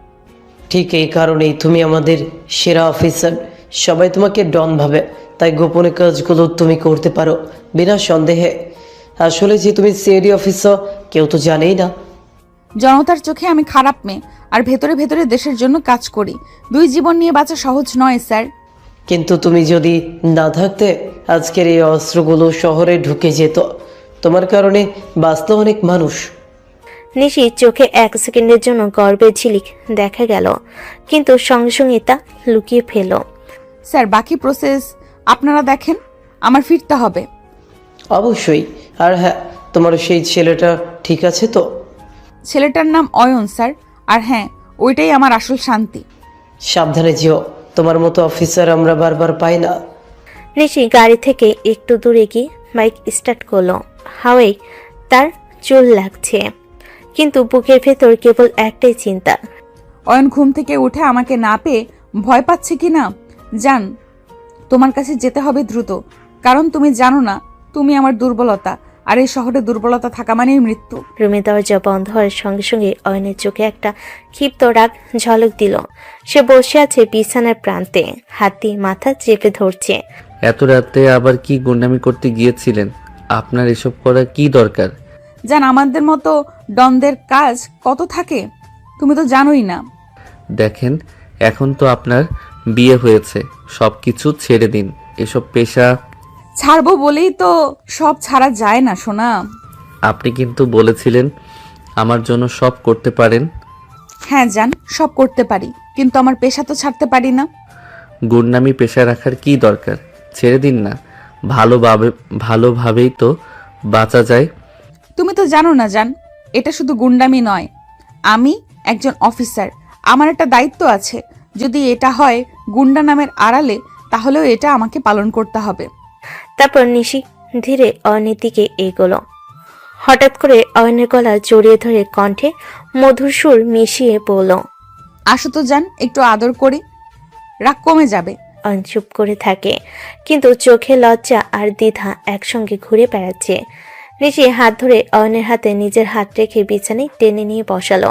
ঠিক এই কারণেই তুমি আমাদের সেরা অফিসার। সবাই তোমাকে ডন ভাবে, তাই গোপনে কাজগুলো তুমি করতে পারো বিনা সন্দেহে। আসলে যে তুমি সিআইডি অফিসার কেউ তো জানেই না। জনতার চোখে আমি খারাপ মেয়ে, আর ভেতরে ভেতরে দেশের জন্য কাজ করি। 2 জীবন নিয়ে বাঁচা সহজ নয় স্যার। কিন্তু তুমি যদি না থাকতে আজকের এই অস্ত্রগুলো শহরে ঢুকে যেত। তোমার কারণে বাঁচত অনেক মানুষ। নিশি চোখে 1 সেকেন্ডের জন্য গর্বের ঝিলিক দেখা গেল, কিন্তু সঙ্গে সঙ্গে তা লুকিয়ে ফেল। স্যার, বাকি প্রসেস আপনারা দেখেন, আমার ফিরতে হবে। অবশ্যই। আর হ্যাঁ, তোমার সেই ছেলেটা ঠিক আছে তো? ছেলেটার নাম অয়ন স্যার, আর হ্যাঁ, ওইটাই আমার আসল শান্তি। সাবধানে যেও, তোমার মতো অফিসার আমরা বারবার পাই না। নিশি গাড়ি থেকে একটু দূরে গিয়ে বাইক স্টার্ট করলো। হাওয়ায় তার চুল লাগছে, কিন্তু বুকের ভেতর কেবল একটাই চিন্তা। অয়ন ঘুম থেকে উঠে আমাকে না পেয়ে ভয় পাচ্ছে কি না। জান, তোমার কাছে যেতে হবে দ্রুত, কারণ তুমি জানো না তুমি আমার দুর্বলতা, আর এই শহরে দুর্বলতা থাকা মানেই মৃত্যু। রুমে দরজা বন্ধ হওয়ার সঙ্গে সঙ্গে অয়নের চোখে একটা ক্ষিপ্ত রাগ ঝলক দিল। সে বসে আছে বিছানার প্রান্তে, হাত দিয়ে মাথা চেপে ধরছে। এত রাতে আবার কি গুন্ডামি করতে গিয়েছিলেন? আপনার এসব করার কি দরকার? জান, আমাদের মতো ডনদের কাজ কত থাকে তুমি তো জানোই না। দেখেন, এখন তো আপনার বিয়ে হয়েছে, সব কিছু ছেড়ে দিন। এসব পেশা ছাড়বো বলেই তো সব ছাড়া যায় না সোনা। আপনি কিন্তু বলেছিলেন আমার জন্য সব করতে পারেন। হ্যাঁ জান, সব করতে পারি, কিন্তু আমার পেশা তো ছাড়তে পারি না। গুন্ডামি পেশা রাখার কি দরকার? ছেড়ে দিন না, ভালোভাবেই তো বাঁচা যায়। তুমি তো জানো না জান, এটা শুধু গুন্ডামি নয়, আমি একজন অফিসার, আমার একটা দায়িত্ব আছে। যদি এটা হয় গুন্ডা নামের আড়ালে, তাহলেও এটা আমাকে পালন করতে হবে। তারপর নিশি ধীরে অয়নের দিকে এগোলো। হঠাৎ করে অয়নের গলা জড়িয়ে ধরে কণ্ঠে মধুর সুর মিশিয়ে বলল, আসো তো জান, একটু আদর করি, রাগ কমে যাবে। অয়ন চুপ করে থাকে, কিন্তু চোখে লজ্জা আর দ্বিধা একসঙ্গে ঘুরে বেড়াচ্ছে। নিশি হাত ধরে অয়নের হাতে নিজের হাত রেখে বিছানায় টেনে নিয়ে বসালো।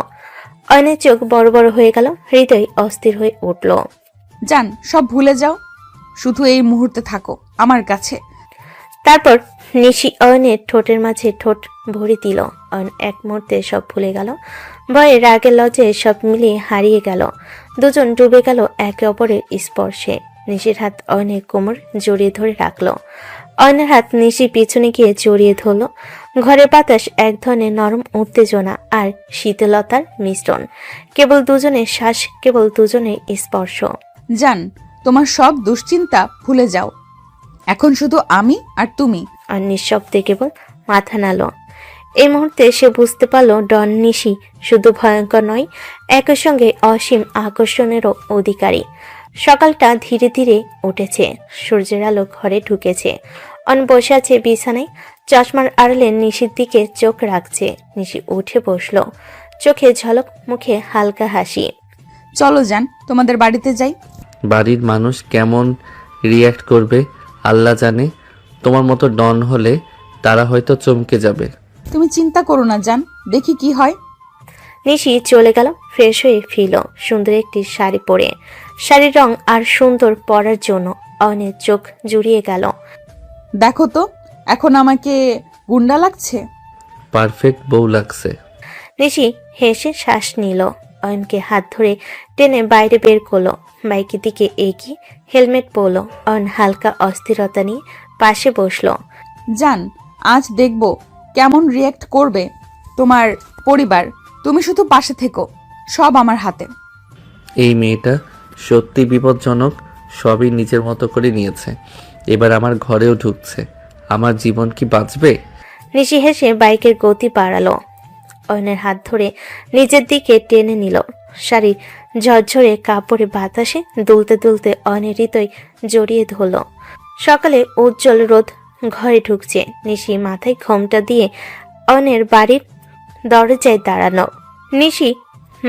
অয়নের চোখ বড় বড় হয়ে গেল, হৃদয় অস্থির হয়ে উঠল। জান, সব ভুলে যাও, শুধু এই মুহূর্তে থাকো আমার কাছে। তারপর নিশি অয়নের ঠোঁটের মাঝে ঠোঁট ভরে দিল। অয়ন এক মুহূর্তে সব ভুলে গেল, ভয়ে, রাগে, লজ্জায় সব মিলিয়ে হারিয়ে গেল। দুজন ডুবে গেল একে অপরের স্পর্শে। নিশির হাত অয়নের কোমর জড়িয়ে ধরে রাখলো। অয়নের হাত নিশি পিছনে গিয়ে জড়িয়ে ধরল। ঘরের বাতাস এক ধরনের নরম উত্তেজনা আর শীতলতার মিশ্রণ। কেবল দুজনের শ্বাস, কেবল দুজনের স্পর্শ। জান, তোমার সব দুশ্চিন্তা ভুলে যাও। এখন শুধু আমি আর তুমি। আর নিঃশব্দে কেবল মাথা নাড়ল। এই মুহূর্তে সে বুঝতে পারল ডন নিশি শুধু ভয়ঙ্কর নয়, একই সঙ্গে অসীম আকর্ষণেরও অধিকারী। সকালটা ধীরে ধীরে উঠেছে, সূর্যের আলো ঘরে ঢুকেছে। অন বসে আছে বিছানায়, চশমার আড়ালে নিশির দিকে চোখ রাখছে। নিশি উঠে বসলো, চোখে ঝলক, মুখে হালকা হাসি। চলো যান, তোমাদের বাড়িতে যাই। বাড়ির মানুষ কেমন রিয়্যাক্ট করবে আল্লাহ জানে। তোমার মতো ডন হলে তারা হয়তো চমকে যাবে। তুমি চিন্তা করো না যান, দেখি কি হয়। নিশি চলে গেল ফ্রেশ হয়ে ফিরল সুন্দর একটি শাড়ি পরে। শাড়ির রং আর সুন্দর পরার জন্য অনেক চোখ জুড়িয়ে গেল। দেখো তো এখন আমাকে গুন্ডা লাগছে। পারফেক্ট বউ লাগছে। নিশি হেসে শ্বাস নিল, অয়নকে হাত ধরে টেনে বাইরে বের করলো। বাইকের দিকে এগিয়ে হেলমেট পরলো। অয়ন হালকা অস্থিরতা নিয়ে পাশে বসলো। যান, আজ দেখব কেমন রিয়্যাক্ট করবে তোমার পরিবার। তুমি শুধু পাশে থেকো, সব আমার হাতে। এই মেয়েটা সত্যি বিপজ্জনক, সবই নিজের মতো করে নিয়েছে। এবার আমার ঘরেও ঢুকছে, আমার জীবন কি বাঁচবে? নিশি হেসে বাইকের গতি বাড়ালো। অয়নের হাত ধরে নিজের দিকে টেনে নিল। শাড়ি ঝরঝরে কাপড়ে বাতাসে দুলতে দুলতে অয়নের হৃদয় জড়িয়ে ধরল। সকালে উজ্জ্বল রোদ ঘরে ঢুকছে। নিশি মাথায় ঘোমটা দিয়ে অয়নের বাড়ির দরজায় দাঁড়ানো। নিশি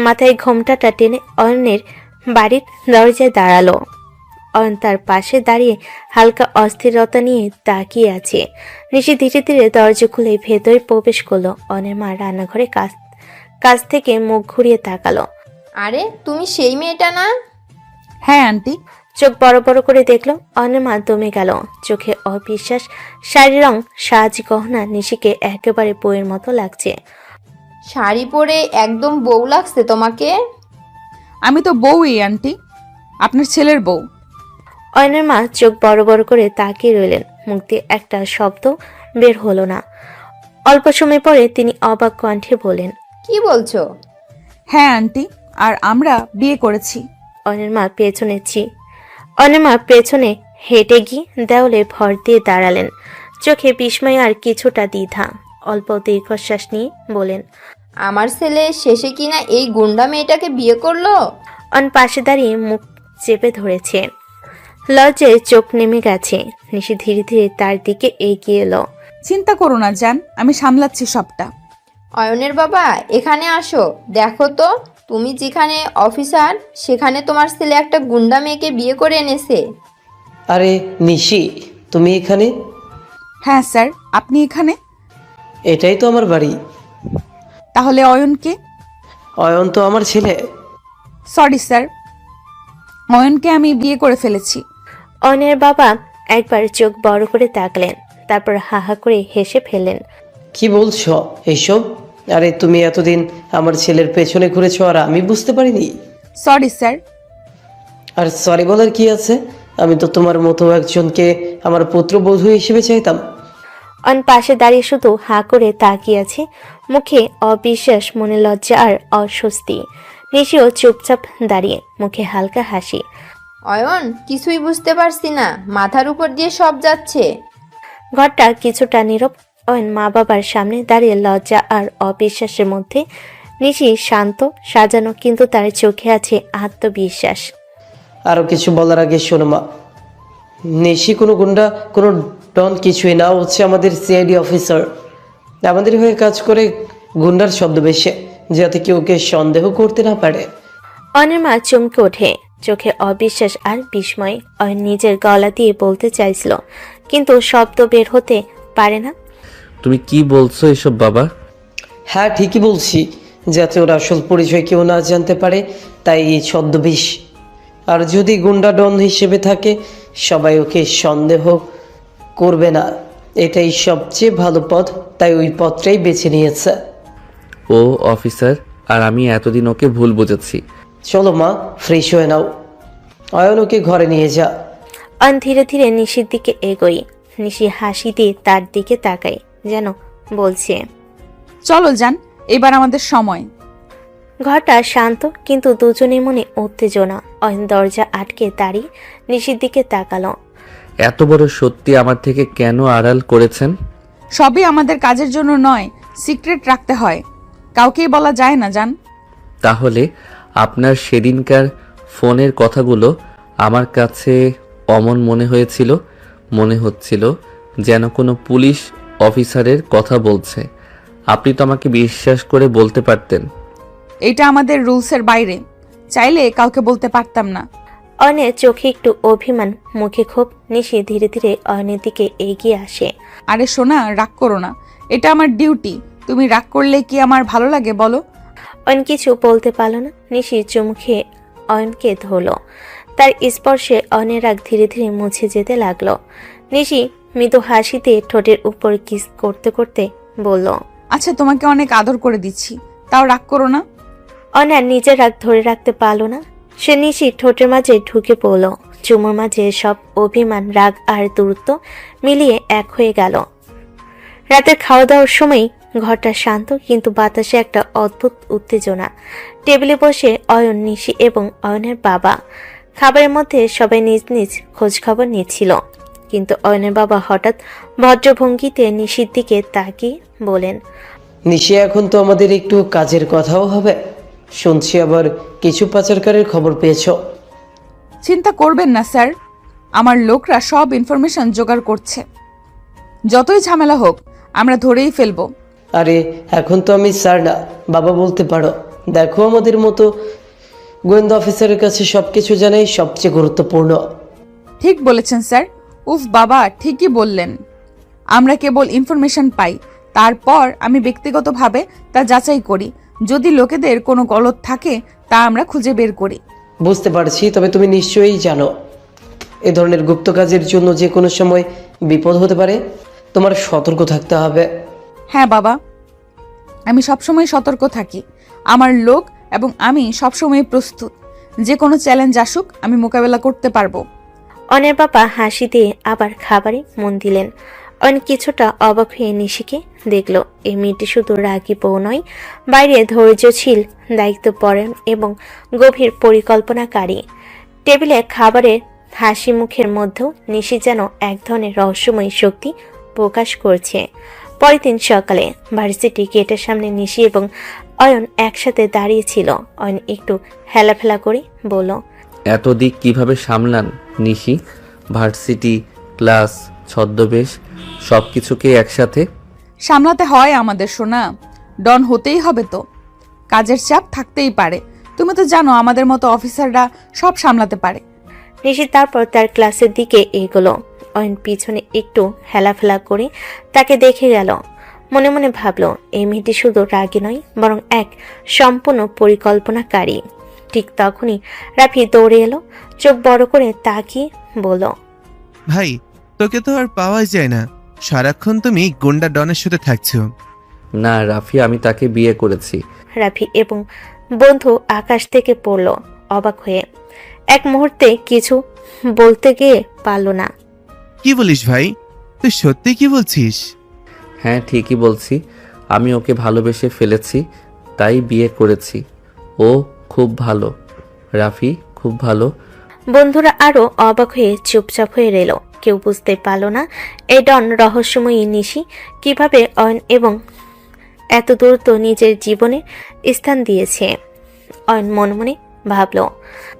মাথায় ঘোমটাটা টেনে অয়নের বাড়ির দরজায় দাঁড়ালো। অয়ন তার পাশে দাঁড়িয়ে হালকা অস্থিরতা নিয়ে তাকিয়ে আছে। নিশি ধীরে ধীরে দরজা খুলে ভেতরে প্রবেশ করলো। অয়নের মা রান্নাঘরে কাছ থেকে মুখ ঘুরিয়ে তাকালো। আরে তুমি সেই মেয়েটা না? হ্যাঁ আন্টি। চোখ বড় বড় করে দেখলো। অয়নের মা দমে গেল, চোখে অবিশ্বাস। শাড়ির রং, সাজ, গহনা নিশিকে একেবারে বইয়ের মতো লাগছে। শাড়ি পরে একদম বউ লাগছে তোমাকে। আমি তো বউই আন্টি, আপনার ছেলের বউ। অয়নের মা চোখ বড় বড় করে তাকিয়ে রইলেন, মুখ দিয়ে একটা শব্দ বের হলো না। অল্প সময় পরে তিনি অবাক কণ্ঠে বলেন, কি বলছো? হ্যাঁ আন্টি, আর আমরা বিয়ে করেছি। অয়নের মা পেছনে হেঁটে গিয়ে দেওয়ালে ভর দিয়ে দাঁড়ালেন, চোখে বিস্ময় আর কিছুটা দ্বিধা। অল্প দীর্ঘশ্বাস নিয়ে বলেন, আমার ছেলে শেষে কিনা এই গুন্ডা মেয়েটাকে বিয়ে করলো? অন পাশে দাঁড়িয়ে মুখ চেপে ধরেছে, লজ্জায় চোখ নেমে গেছে। নিশি ধীরে ধীরে তার দিকে এগিয়ে এলো। চিন্তা করো না জান, আমি সামলাচ্ছি সবটা। অয়নের বাবা, এখানে আসো। দেখো তো, তুমি যেখানে অফিসার সেখানে তোমার ছেলে একটা গুন্ডা মেয়েকে বিয়ে করে এনেছে। আরে নিশি, তুমি এখানে? হ্যাঁ স্যার, আপনি এখানে? এটাই তো আমার বাড়ি। তাহলে অয়নকে? অয়ন তো আমার ছেলে। সরি স্যার, অয়নকে আমি বিয়ে করে ফেলেছি। অয়নের বাবা একবার চোখ বড় করে তাকলেন, তারপর হাহা করে হেসে ফেললেন। কি বলছো এইসব? আরে তুমি এতদিন আমার ছেলের পেছনে ঘুরেছো আর আমি বুঝতে পারিনি? Sorry sir. আর সরি বলার কি আছে? আমি তো তোমার মতো একজনকে আমার পুত্রবধূ হিসেবে চাইতাম। অন পাশে দাঁড়িয়ে শুধু হা করে তাকিয়ে আছে, মুখে অবিশ্বাস, মনে লজ্জা আর অস্বস্তি। নিশিও চুপচাপ দাঁড়িয়ে, মুখে হালকা হাসি। অয়ন, কিছুই বুঝতে পারছি না, মাথার উপর দিয়ে সব যাচ্ছে। ঘরটা কিছুটা নীরব। অয়ন মা বাবার সামনে দাঁড়িয়ে লজ্জা আর অবিশ্বাসের মধ্যে। নিশি শান্ত, সাজানো, কিন্তু তার চোখে আছে আত্মবিশ্বাস। আরো কিছু বলার আগে শোনো মা, নিশি কোনো গুন্ডা, কোনো ডন কিছুই না। হচ্ছে আমাদের সিআইডি অফিসার, আমাদের হয়ে কাজ করে। গুন্ডার শব্দ বেশি, যাতে কেউ ওকে সন্দেহ করতে না পারে। অয়নের মা চমকে ওঠে, চোখে অবিশ্বাস আর বিস্ময়। অয়ন নিজের গলা দিয়ে বলতে চাইছিল, কিন্তু শব্দ বের হতে পারে না। তুমি কি বলছো এসব বাবা? হ্যাঁ ঠিকই বলছি, যাতে ওর আসল পরিচয় কেউ না জানতে পারে, তাই এই ছদ্মবেশ। আর যদি গুন্ডা ডন হিসেবে থাকে, সবাই ওকে সন্দেহ করবে না। এটাই সবচেয়ে ভালো পথ, তাই ওই পথটাই বেছে নিয়েছে। ও অফিসার, আর আমি এতদিন ওকে ভুল বুঝেছি। চলো মা, ফ্রেশ হয়ে নাও। অয়ন ওকে ঘরে নিয়ে যা। অয়ন ধীরে ধীরে নিশির দিকে এগোই। নিশি হাসি দিয়ে তার দিকে তাকায়, যেন বলছে, চলো যান, এবার আমাদের সময়। ঘরটা শান্ত, কিন্তু দুজনের মনে উত্তেজনা। অয়ন দরজা আটকে দাঁড়িয়ে নিশির দিকে তাকালো। এত বড় সত্যি আমার থেকে কেন আড়াল করেছেন? সবই আমাদের কাজের জন্য নয়, সিক্রেট রাখতে হয়, কাউকেই বলা যায় না জান। তাহলে আপনার সেদিনকার ফোনের কথাগুলো আমার কাছে অমন মনে হয়েছিল, মনে হচ্ছিল যেন কোনো পুলিশ অফিসারের কথা বলছে। আপনি তো আমাকে বিশ্বাস করে বলতে পারতেন। এটা আমাদের রুলসের বাইরে, চাইলে কাউকে বলতে পারতাম না। অয়নের চোখে একটু অভিমান, মুখে ক্ষোভ। নিশি ধীরে ধীরে অয়নের দিকে এগিয়ে আসে। আরে সোনা, রাগ করো না, এটা আমার ডিউটি। তুমি রাগ করলে কি আমার ভালো লাগে বলো? অয়ন কিছু বলতে পারল না। নিশি চুমু খেয়ে অয়নকে ধরল। তার স্পর্শে অয়নের রাগ ধীরে ধীরে মুছে যেতে লাগলো। নিশি মৃদু হাসিতে ঠোঁটের উপর কিস করতে করতে বলল, আচ্ছা, তোমাকে অনেক আদর করে দিচ্ছি, তাও রাগ করো না। অয়ন নিজের রাগ ধরে রাখতে পারল না। সে নিশি ঠোঁটের মাঝে ঢুকে পড়ল। চুমুর মাঝে সব অভিমান, রাগ আর দূরত্ব মিলিয়ে এক হয়ে গেল। রাতের খাওয়া দাওয়ার সময় ঘরটা শান্ত, কিন্তু বাতাসে একটা অদ্ভুত উত্তেজনা। টেবিলে বসে অয়ন, নিশি এবং অয়নের বাবা। খাবারের মধ্যে সবাই নিজ নিজ খোঁজ খবর নিচ্ছিল, কিন্তু অয়নের বাবা হঠাৎ ভদ্রভঙ্গিতে নিশির দিকে তাকিয়ে বলেন, নিশি, এখন তো আমাদের একটু কাজের কথাও হবে। শুনছি আবার কিছু পাচারকারের খবর পেয়েছো। চিন্তা করবেন না স্যার, আমার লোকরা সব ইনফরমেশন জোগাড় করছে। যতই ঝামেলা হোক আমরা ধরেই ফেলবো। আরে এখন তো আমি স্যার না, বাবা বলতে পারো। দেখো, আমাদের মতো গোয়েন্দা অফিসারের কাছে সবকিছু জানাই সবচেয়ে গুরুত্বপূর্ণ। ঠিক বলেছেন স্যার। উফ বাবা, ঠিকই বললেন। আমরা কেবল ইনফরমেশন পাই, তারপর আমি ব্যক্তিগতভাবে তা যাচাই করি। যদি লোকেদের কোনো গলদ থাকে তা আমরা খুঁজে বের করি। বুঝতে পারছি, তবে তুমি নিশ্চয়ই জানো এ ধরনের গুপ্ত কাজের জন্য যে কোনো সময় বিপদ হতে পারে। তোমার সতর্ক থাকতে হবে। হ্যাঁ বাবা, আমি সবসময় সতর্ক থাকি। আমার লোক এবং আমি সবসময় প্রস্তুত। যে কোনো চ্যালেঞ্জ আসুক আমি মোকাবেলা করতে পারবো। অয়নের বাবা হাসি দিয়ে আবার খাবারে মন দিলেন। অয়ন কিছুটা অবাক হয়ে নিশিকে দেখল। এই মেয়েটি শুধু রাগী বউ নয়, বাইরে ধৈর্যশীল, দায়িত্বপরায়ণ এবং গভীর পরিকল্পনাকারী। টেবিলে খাবারের হাসি মুখের মধ্যেও নিশি যেন এক ধরনের রহস্যময়ী শক্তি প্রকাশ করছে। পরের দিন সকালে ভার্সিটি গেটের সামনে নিশি এবং অয়ন একসাথে দাঁড়িয়েছিল। অয়ন একটু হেলাফেলা করে বলল, এত দিক কিভাবে সামলান নিশি? ভার্সিটি, ক্লাস, ছদ্মবেশ, সব কিছুকে একসাথে সামলাতে হয় আমাদের সোনা। ডন হতেই হবে তো, কাজের চাপ থাকতেই পারে। তুমি তো জানো আমাদের মতো অফিসাররা সব সামলাতে পারে। নিশি তারপর তার ক্লাসের দিকে এগোলো। অয়ন পিছনে একটু হেলাফেলা করে তাকে দেখে গেল। মনে মনে ভাবল, এই মেয়েটি শুধু রাগী নয়, বরং এক সম্পূর্ণ পরিকল্পনাকারী। ঠিক তখনই রাফি দৌড়ে এলো। চোখ বড় করে তাকিয়ে বলল, ভাই, তোকে তো আর পাওয়াই যায় না, সারাক্ষণ তুমি গুন্ডা ডনের সাথে থাকছো। না রাফি, আমি তাকে বিয়ে করেছি। রাফি এবং বন্ধু আকাশ থেকে পড়ল অবাক হয়ে। এক মুহূর্তে কিছু বলতে গিয়ে পারল না। কি বলিস ভাই? তুই সত্যি কি বলছিস? হ্যাঁ, ঠিকই বলছি। আমি ওকে ভালোবেসে ফেলেছি, তাই বিয়ে করেছি। ও খুব ভালো রাফি, খুব ভালো। বন্ধুরা আরো অবাক হয়ে চুপচাপ হয়ে রইল। কেউ বুঝতে পারল না এই ডন রহস্যময়ী নিশি কিভাবে অয়ন এবং এত দ্রুত নিজের জীবনে স্থান দিয়েছে। অয়ন মনে মনে ভাবল,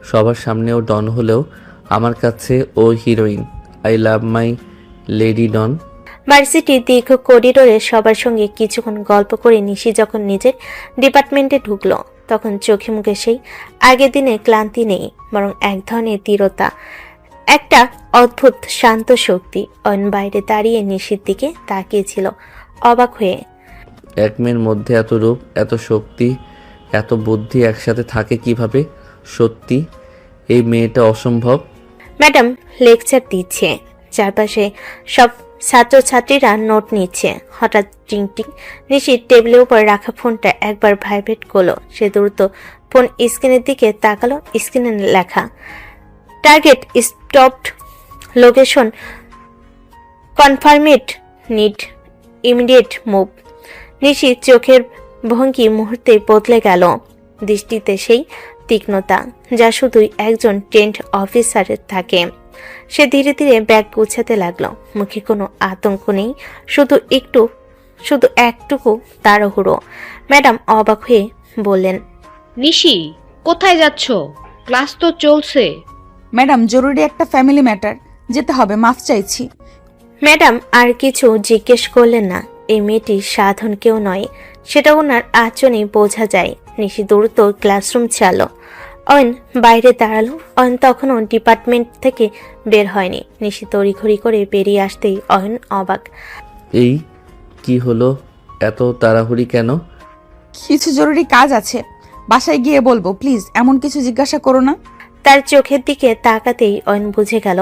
সবার সামনে ও ডন হলেও আমার কাছে ও heroine. I love my lady don. ভার্সিটির দীর্ঘ করিডোরে সবার সঙ্গে কিছুক্ষণ গল্প করে নিশি যখন নিজের ডিপার্টমেন্টে ঢুকলো, তখন চোখে মুখে সেই আগের দিনে ক্লান্তি নেই, বরং এক ধরনের দৃঢ়তা, একটা অদ্ভুত শান্ত শক্তি। অয়ন বাইরে দাঁড়িয়ে নিশির দিকে তাকিয়েছিল অবাক হয়ে। এক মেয়ের মধ্যে এত রূপ, এত শক্তি, এত বুদ্ধি একসাথে থাকে কিভাবে? সত্যি এই মেয়েটা অসম্ভব। ম্যাডাম লেকচার দিচ্ছে, চারপাশে সব ছাত্রছাত্রীরা নোট নিচ্ছে। হঠাৎ টিং টিং। নিশির টেবিলের উপর রাখা ফোনটা একবার ভাইব্রেট করলো। সে দ্রুত ফোন স্ক্রিনের দিকে তাকালো। স্ক্রিনে লেখা, target stopped, location confirmed, need immediate move. নিশির চোখের ভঙ্গি মুহূর্তে বদলে গেল। দৃষ্টিতে সেই তীক্ষ্ণতা যা শুধুই একজন ট্রেন্ড অফিসারের থাকে। সে ধীরে ধীরে ব্যাগ গুছাতে লাগলো। মুখে কোনো আতঙ্ক নেই, শুধু একটুকু তাড়াহুড়ো। ম্যাডাম অবাক হয়ে বললেন, নিশি, কোথায় যাচ্ছ? ক্লাস তো চলছে। ম্যাডাম, জরুরি একটা ফ্যামিলি ম্যাটার, যেতে হবে, মাফ চাইছি। ম্যাডাম আর কিছু জিজ্ঞেস করলেন না। এই মেয়েটি সাধারণ কেউ নয়, সেটা ওনার আচরণে বোঝা যায়। নিশি দ্রুত ক্লাসরুম চালো। অয়ন বাইরে দাঁড়ালো। অয়ন তখনও ডিপার্টমেন্ট থেকে বের হয়নি। নিশি তড়িঘড়ি করে বেরিয়ে আসতেই অয়ন অবাক। এই কি হলো, এত তাড়াহুড়ি কেন? কিছু জরুরি কাজ আছে, বাসায় গিয়ে বলবো, প্লিজ এমন কিছু জিজ্ঞাসা করো না। তার চোখের দিকে তাকাতেই অয়ন বুঝে গেল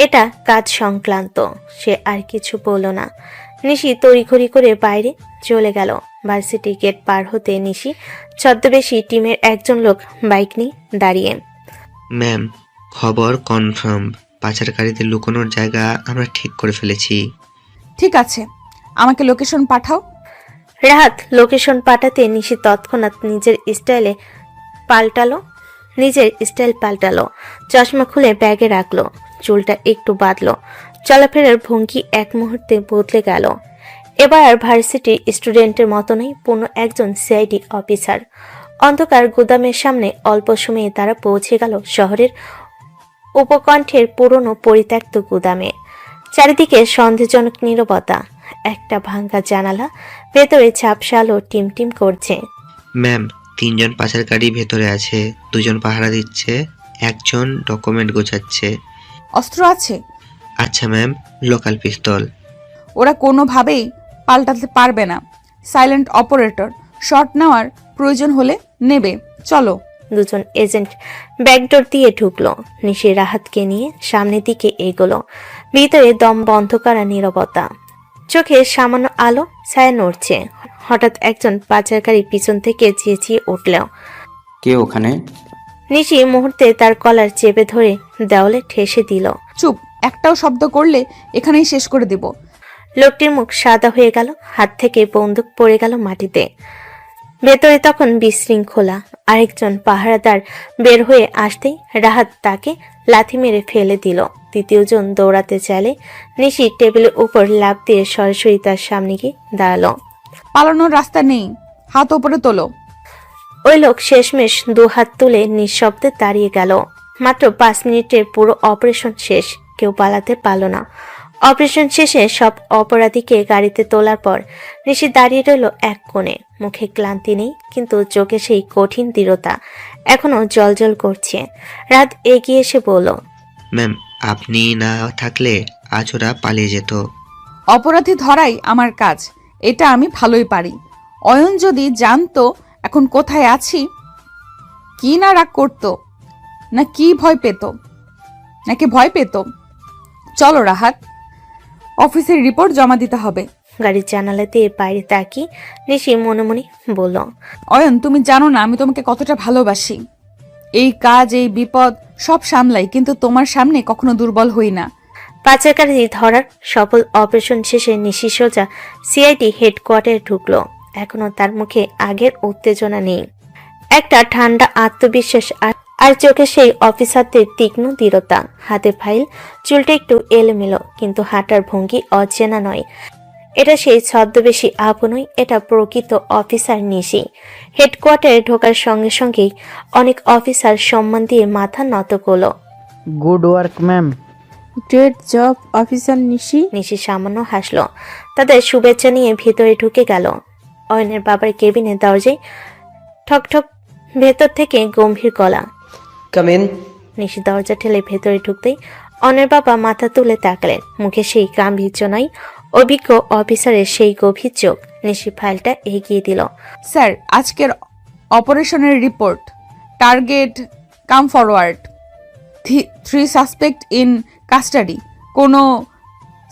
এটা কাজ সংক্রান্ত। সে আর কিছু বলল না। নিশি তড়িঘড়ি করে বাইরে চলে গেল। ভার্সিটি গেট পার হতে নিশি ছদ্মবেশী টিমের একজন লোক বাইক নিয়ে দাঁড়িয়ে। ম্যাম, খবর কনফার্ম। পাচারকারীদের লুকানোর জায়গা আমরা ঠিক করে ফেলেছি। ঠিক আছে, আমাকে লোকেশন পাঠাও। রাহাত লোকেশন পাঠাতে নিশি তৎক্ষণাৎ নিজের স্টাইল পাল্টালো। চশমা খুলে ব্যাগে রাখলো, চুলটা একটু বাঁধলো। চলাফেরার ভঙ্গি এক মুহূর্তে বদলে গেল। এবার আর ভার্সিটির স্টুডেন্টের মতো নেই, পূর্ণ একজন সিআইডি অফিসার। অন্ধকার গুদামের সামনে অল্প সময়ে তারা পৌঁছে গেল শহরের উপকণ্ঠের পুরনো পরিত্যক্ত গুদামে। চারিদিকে সন্দেহজনক নীরবতা। একটা ভাঙা জানালা, ভেতরে ঝাপসা আলো টিমটিম করছে। ম্যাম, 3 জন পাচারকারী ভেতরে আছে, 2 জন পাহারা দিচ্ছে, 1 জন ডকুমেন্ট গোছাচ্ছে। অস্ত্র আছে? আচ্ছা ম্যাম, লোকাল পিস্তল। ওরা কোনোভাবেই পাল্টাতে পারবে না। সাইলেন্ট অপারেটর, শট নেওয়ার প্রয়োজন হলে নেবে। চলো। দুজন এজেন্ট ব্যাকডোর দিয়ে ঢুকলো। নিশি রাহাতকে নিয়ে সামনের দিকে এগোলো। ভিতরে দম বন্ধ করা নীরবতা। চোখে সামান্য আলো ছায়া নড়ছে। হঠাৎ একজন পাচারকারী পিছন থেকে চেঁচিয়ে উঠল, কে ওখানে? নিশি মুহূর্তে তার কলার চেপে ধরে দেওয়ালে ঠেসে দিল। চুপ, একটাও শব্দ করলে এখানেই শেষ করে দেব। লোকটির মুখ সাদা হয়ে গেল, হাত থেকে বন্দুক পড়ে গেল মাটিতে। ভেতরে তখন বিশৃঙ্খলা। আরেকজন পাহারাদার বের হয়ে আসতেই রাহাত তাকে লাথি মেরে ফেলে দিল। তৃতীয়জন দৌড়াতে চাইলে নিশি টেবিলের উপর লাফ দিয়ে সরাসরি তার সামনে গিয়ে দাঁড়ালো। পালানোর রাস্তা নেই, হাত ওপরে তোলো। ওই লোক শেষমেশ 2 হাত তুলে নিঃশব্দে দাঁড়িয়ে গেল। মাত্র 5 মিনিটের পুরো অপারেশন শেষ, কেউ পালাতে পারল না। অপারেশন শেষে সব অপরাধীকে গাড়িতে তোলার পর নিশি দাঁড়িয়ে রইল এক কোণে। মুখে ক্লান্তি নেই, কিন্তু চোখে সেই কঠিন দৃঢ়তা এখনো জলজল করছে। রাত এগিয়ে এসে বলল, ম্যাম, আপনি না থাকলে আজ ওরা পালিয়ে যেত। অপরাধী ধরাই আমার কাজ, এটা আমি ভালোই পারি। অয়ন যদি জানতো এখন কোথায় আছি, কি না রাগ করতো, নাকি ভয় পেত। চলো রাহাত, অফিসের রিপোর্ট জমা দিতে হবে। গাড়ির জানালা দিয়ে বাইরে তাকিয়ে নিশি মনে মনে বলল, অয়ন, তুমি জানো না আমি তোমাকে কতটা ভালোবাসি। এই কাজ, এই বিপদ সব সামলাই, কিন্তু তোমার সামনে কখনো দুর্বল হই না। পাচারকারী ধরার সফল অপারেশন শেষে নিশি সোজা সিআইডি হেডকোয়ার্টারে ঢুকলো। এখনো তার মুখে আগের উত্তেজনা নেই, একটা ঠান্ডা আত্মবিশ্বাস আর চোখে সেই অফিসারদের তীক্ষ্ণ দৃঢ়তা। হাতে ফাইল, চুলটা একটু এলোমেলো, কিন্তু হাঁটার ভঙ্গি অচেনা নয়। এটা সেই ছদ্মবেশী আপু নয়, এটা প্রকৃত অফিসার নিশি। হেডকোয়ার্টারে ঢোকার সঙ্গে সঙ্গেই অনেক অফিসার সম্মান দিয়ে মাথা নত করল। Good work ma'am. Great job officer Nishi. Nishi সামান্য হাসলো। তাদের শুভেচ্ছা নিয়ে ভিতরে ঢুকে গেল। অয়নের বাবার কেবিনের দরজায় ঠকঠক, ভেতর থেকে গম্ভীর গলা, কাম ইন। নিশি দরজা ঠেলে ভেতরে ঢুকতেই অয়নের বাবা মাথা তুলে তাকালেন। মুখে সেই গাম্ভীর্য নয়, অভিজ্ঞ অফিসারের সেই গভীর চোখ। নিশি ফাইলটা এগিয়ে দিল। স্যার, আজকের অপারেশনের report. Target come forward, 3 suspect in custody, কোনো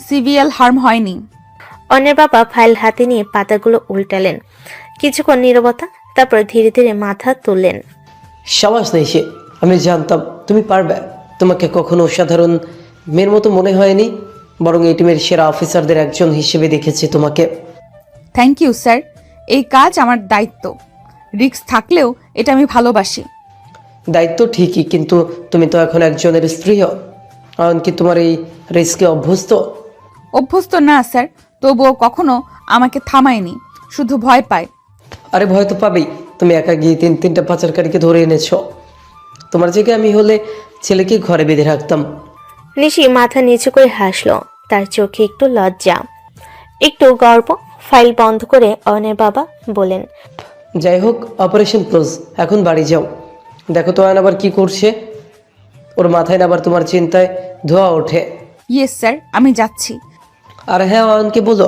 সিভিয়াল হার্ম হয়নি। অয়নের বাবা ফাইল হাতে নিয়ে পাতাগুলো উল্টালেন। কিছুক্ষণ নীরবতা, তারপর ধীরে ধীরে মাথা তুললেন। সাবাস নিশি, আমি জানতাম তুমি পারবে। তোমাকে কখনো সাধারণ মেয়ের মতো মনে হয়নি, বরং এই টিমের সেরা অফিসারদের একজন হিসেবে দেখেছি তোমাকে। থ্যাংক ইউ স্যার, এই কাজ আমার দায়িত্ব। রিস্ক থাকলেও এটা আমি ভালোবাসি। দায়িত্ব ঠিকই, কিন্তু তুমি তো এখন একজনের স্ত্রীও। অয়ন কি তোমার এই রিস্কে অভ্যস্ত? অভ্যস্ত না স্যার, তবুও কখনো আমাকে থামায়নি, শুধু ভয় পায়। আরে ভয় তো পাবেই, তুমি একা গিয়ে তিনটা পাচারকারীকে ধরে এনেছো। তোমার জায়গায় আমি হলে ছেলেকে ঘরে বেঁধে রাখতাম। নিশি মাথা নিচু করে হাসলো, তার চোখে একটু লজ্জা, একটু গর্ব। ফাইল বন্ধ করে অয়নের বাবা বলেন, যাই হোক, অপারেশন ক্লোজ, এখন বাড়ি যাও। দেখো তো অয়ন আবার কি করছে, ওর মাথায় না আবার তোমার চিন্তায় ধোয়া ওঠে। ইয়েস স্যার, আমি যাচ্ছি। আর হ্যাঁ, অয়নকে বলো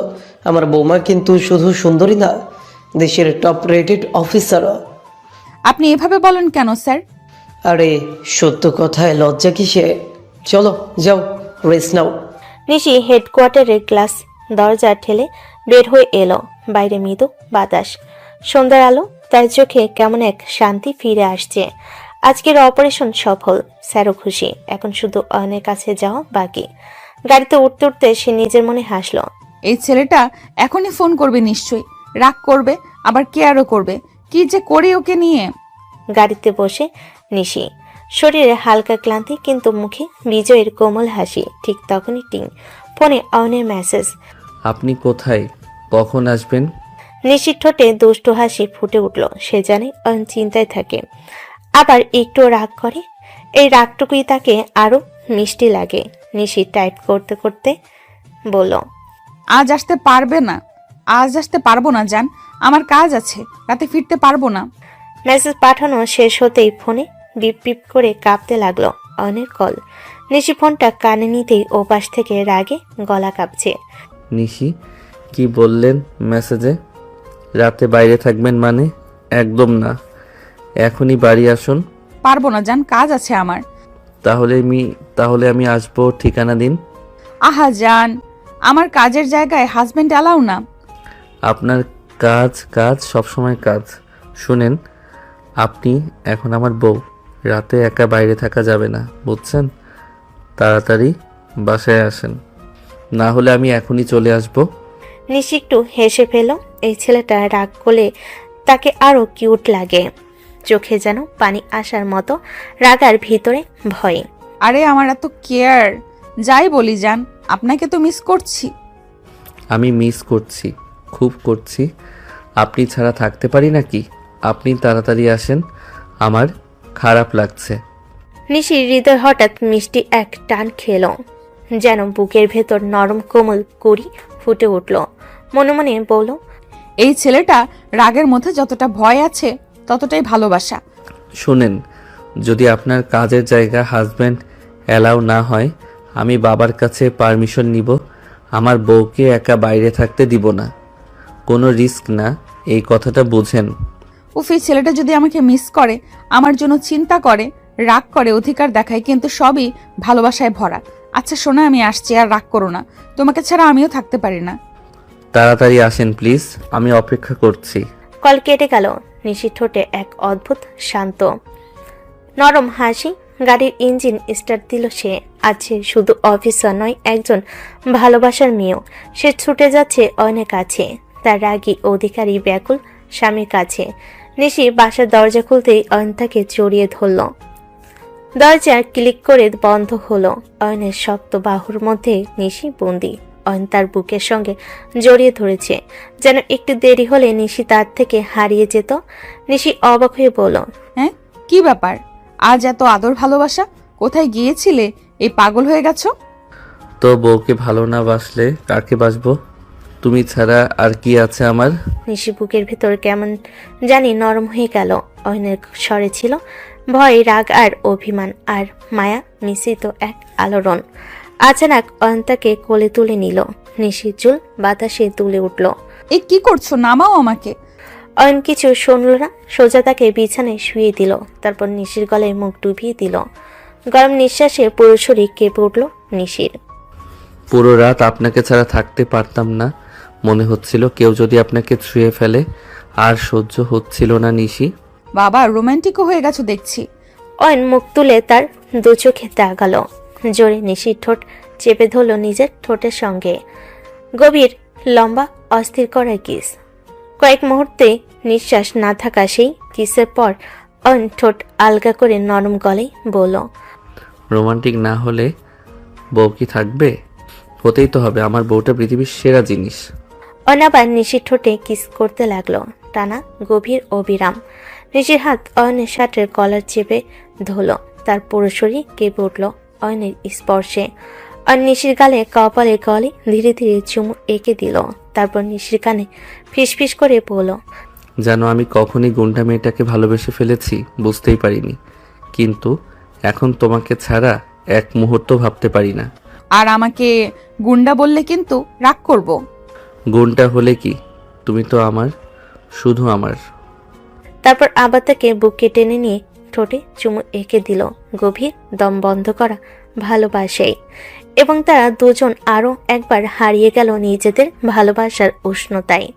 আমার বৌমা কিন্তু শুধু সুন্দরী না, দেশের টপ রেটেড অফিসারও। আপনি এভাবে বলেন কেন স্যার? আরে সত্য কথায় লজ্জা কিসে? চলো যাও, রেস্ট নাও। নিশি হেডকোয়ার্টারের গ্লাস দরজা ঠেলে বের হয়ে এলো। বাইরে মৃদু বাতাস, সন্ধ্যার আলো, তার চোখে কেমন এক শান্তি ফিরে আসছে। আজকের অপারেশন সফল, স্যারও খুশি। এখন শুধু অয়নের কাছে যাওয়া বাকি। গাড়িতে উঠতে উঠতে সে নিজের মনে হাসলো। এই ছেলেটা এখনই ফোন করবে নিশ্চয়ই, রাগ করবে, আবার কেয়ারও করবে। কি যে করি ওকে নিয়ে। গাড়িতে বসে নিশি, শরীরে হালকা ক্লান্তি, কিন্তু মুখে বিজয়ের কোমল হাসি। ঠিক তখনই টিং, ফোনে অয়নের মেসেজ। আপনি কোথায়, কখন আসবেন? নিশির ঠোঁটে দুষ্টু হাসি ফুটে উঠল। সে জানে অয়ন চিন্তায় থাকে, আবার একটু রাগ করে। এই রাগটুকুই তাকে আরো মিষ্টি লাগে। নিশি টাইপ করতে করতে বলল, আজ আসতে পারবে না? আজ আসতে পারবো না জান, আমার কাজ আছে, রাতে ফিরতে পারবো না। মেসেজ পাঠানো শেষ হতেই ফোনে বিপ বিপ করে কাঁপতে লাগলো অয়নের কল। নিশি ফোনটা কানে নিতেই ওপাশ থেকে রাগে গলা কাঁপছে। নিশি, কি বললেন মেসেজে? রাতে বাইরে থাকবেন মানে? একদম না, এখনই বাড়ি আসুন। পারবো না জান, কাজ আছে আমার। তাহলে আমি আসবো, ঠিকানা দিন। আহা জান, আমার কাজের জায়গায় হাজবেন্ড অ্যালাউ না। আপনার কাজ কাজ, সবসময় কাজ। শুনেন, আপনি এখন আমার বউ, রাতে একা বাইরে থাকা যাবে না, বুঝছেন? তাড়াতাড়ি বাসায় আসেন, না হলে আমি এখনই চলে আসব। নিশি একটু হেসে ফেল। এই ছেলেটা রাগ করলে তাকে আরো কিউট লাগে। চোখে যেন পানি আসার মতো, রাগার ভিতরে ভয়। আরে আমার এত কেয়ার, যাই বলি জান, আপনাকে তো মিস করছি। আমি মিস করছি, খুব করছি। আপনি ছাড়া থাকতে পারি নাকি? আপনি তাড়াতাড়ি আসেন, আমার খারাপ লাগছে। নিশির হৃদয় হঠাৎ মিষ্টি এক টান খেল, যেন বুকের ভেতর নরম কোমল কুড়ি ফুটে উঠল। মনে মনে বলল, এই ছেলেটা রাগের মধ্যে যতটা ভয় আছে ততটাই ভালোবাসা। শুনেন, যদি আপনার কাজের জায়গা হাজব্যান্ড অ্যালাউ না হয়, আমি বাবার কাছে পারমিশন নিব। আমার বউকে একা বাইরে থাকতে দিব না, কোনো রিস্ক না, এই কথাটা বুঝেন। উফ, এই ছেলেটা যদি আমাকে মিস করে, আমার জন্য চিন্তা করে, রাগ করে, অধিকার দেখায়, কিন্তু সবই ভালোবাসায় ভরা। আচ্ছা শোনা, আমি আসছি, আর রাগ করো না, তোমাকে ছাড়া আমিও থাকতে পারি না। তাড়াতাড়ি আসেন প্লিজ, আমি অপেক্ষা করছি। কল কেটে গেল। নিশির ঠোঁটে এক অদ্ভুত শান্ত নরম হাসি। গাড়ির ইঞ্জিন স্টার্ট দিল সে। আছে শুধু অফিসার নয়, একজন ভালোবাসার মেয়েও। সে ছুটে যাচ্ছে অয়নের কাছে, তার রাগী অধিকারী ব্যাকুল স্বামীর কাছে। নিশি বাসার দরজা খুলতেই অয়ন তাকে জড়িয়ে ধরল। দরজা ক্লিক করে বন্ধ হলো। অয়নের শক্ত বাহুর মধ্যে নিশি বন্দি। অয়ন তার বুকের সঙ্গে জড়িয়ে ধরেছে, যেন একটু দেরি হলে নিশি তার থেকে হারিয়ে যেত। নিশি অবাক হয়ে বলল, হ্যাঁ, কি ব্যাপার? আজ এত আদর ভালোবাসা, কোথায় গিয়েছিলে? এই পাগল হয়ে গেছো? তো বউকে ভালো না বাসলে কাকে বাসবো? তুমি ছাড়া আর কি আছে আমার? নিশি বুকের ভেতর কেমন জানি নরম হয়ে গেল। অয়নের স্বরে ছিল ভয়, রাগ আর অভিমান, আর মায়া মিশ্রিত এক আলোড়ন। আচানক অয়ন তাকে কোলে তুলে নিল। নিশির চুল বাতাসে তুলে উঠল। এ কি করছো? নামাও আমাকে। অয়ন কিছু শুনল না, সোজা তাকে বিছানায় শুয়ে দিল। তারপর নিশির গলায় মুখ ডুবিয়ে দিল। গরম নিঃশ্বাসে পুরো শরীর কেঁপে উঠল নিশির। পুরো রাত আপনাকে ছাড়া থাকতে পারতাম না, মনে হচ্ছিল কেউ যদি আপনাকে ছুঁয়ে ফেলে। আর সহ্য হচ্ছিল না নিশি। বাবা, রোমান্টিকও হয়ে গেছো দেখছি। অয়ন মুখ তুলে তার দু চোখে তাকালো। জোরে নিশির ঠোঁট চেপে ধরল নিজের ঠোঁটের সঙ্গে। গভীর, লম্বা, অস্থির করা কিস। কয়েক মুহূর্তে নিঃশ্বাস না থাকা সেই কিসের পর অয়ন ঠোঁট আলগা করে নরম গলায় বলল, রোমান্টিক না হলে বউ কি থাকবে? হতেই তো হবে, আমার বউটা পৃথিবীর সেরা জিনিস। অয়ন আবার নিশির ঠোঁটে কিস করতে লাগলো, টানা গভীর অবিরাম। নিশির হাত অয়নের শার্টের কলার চেপে ধরল, তার পুরো শরীর কেঁপে উঠল অয়নের স্পর্শে। অয়ন নিশির গালে কপালে গলে ধীরে ধীরে চুমু এঁকে দিল, তারপর নিশির কানে ফিসফিস করে বলল, জানো আমি কখনই গুন্ডা মেয়েটাকে ভালোবেসে ফেলেছি, বুঝতেই পারিনি, কিন্তু এখন তোমাকে ছাড়া এক মুহূর্ত ভাবতে পারি না। আর আমাকে গুন্ডা বললে কিন্তু রাগ করব। গুন্ডা হলে কি, তুমি তো আমার, শুধু আমার। তারপর আবার তাকে বুকে টেনে নিয়ে ঠোঁটে চুমু এঁকে দিল গভীর দম বন্ধ করা ভালোবাসায়। এবং তারা দুজন আরো একবার হারিয়ে গেল নিজেদের ভালোবাসার উষ্ণতায়।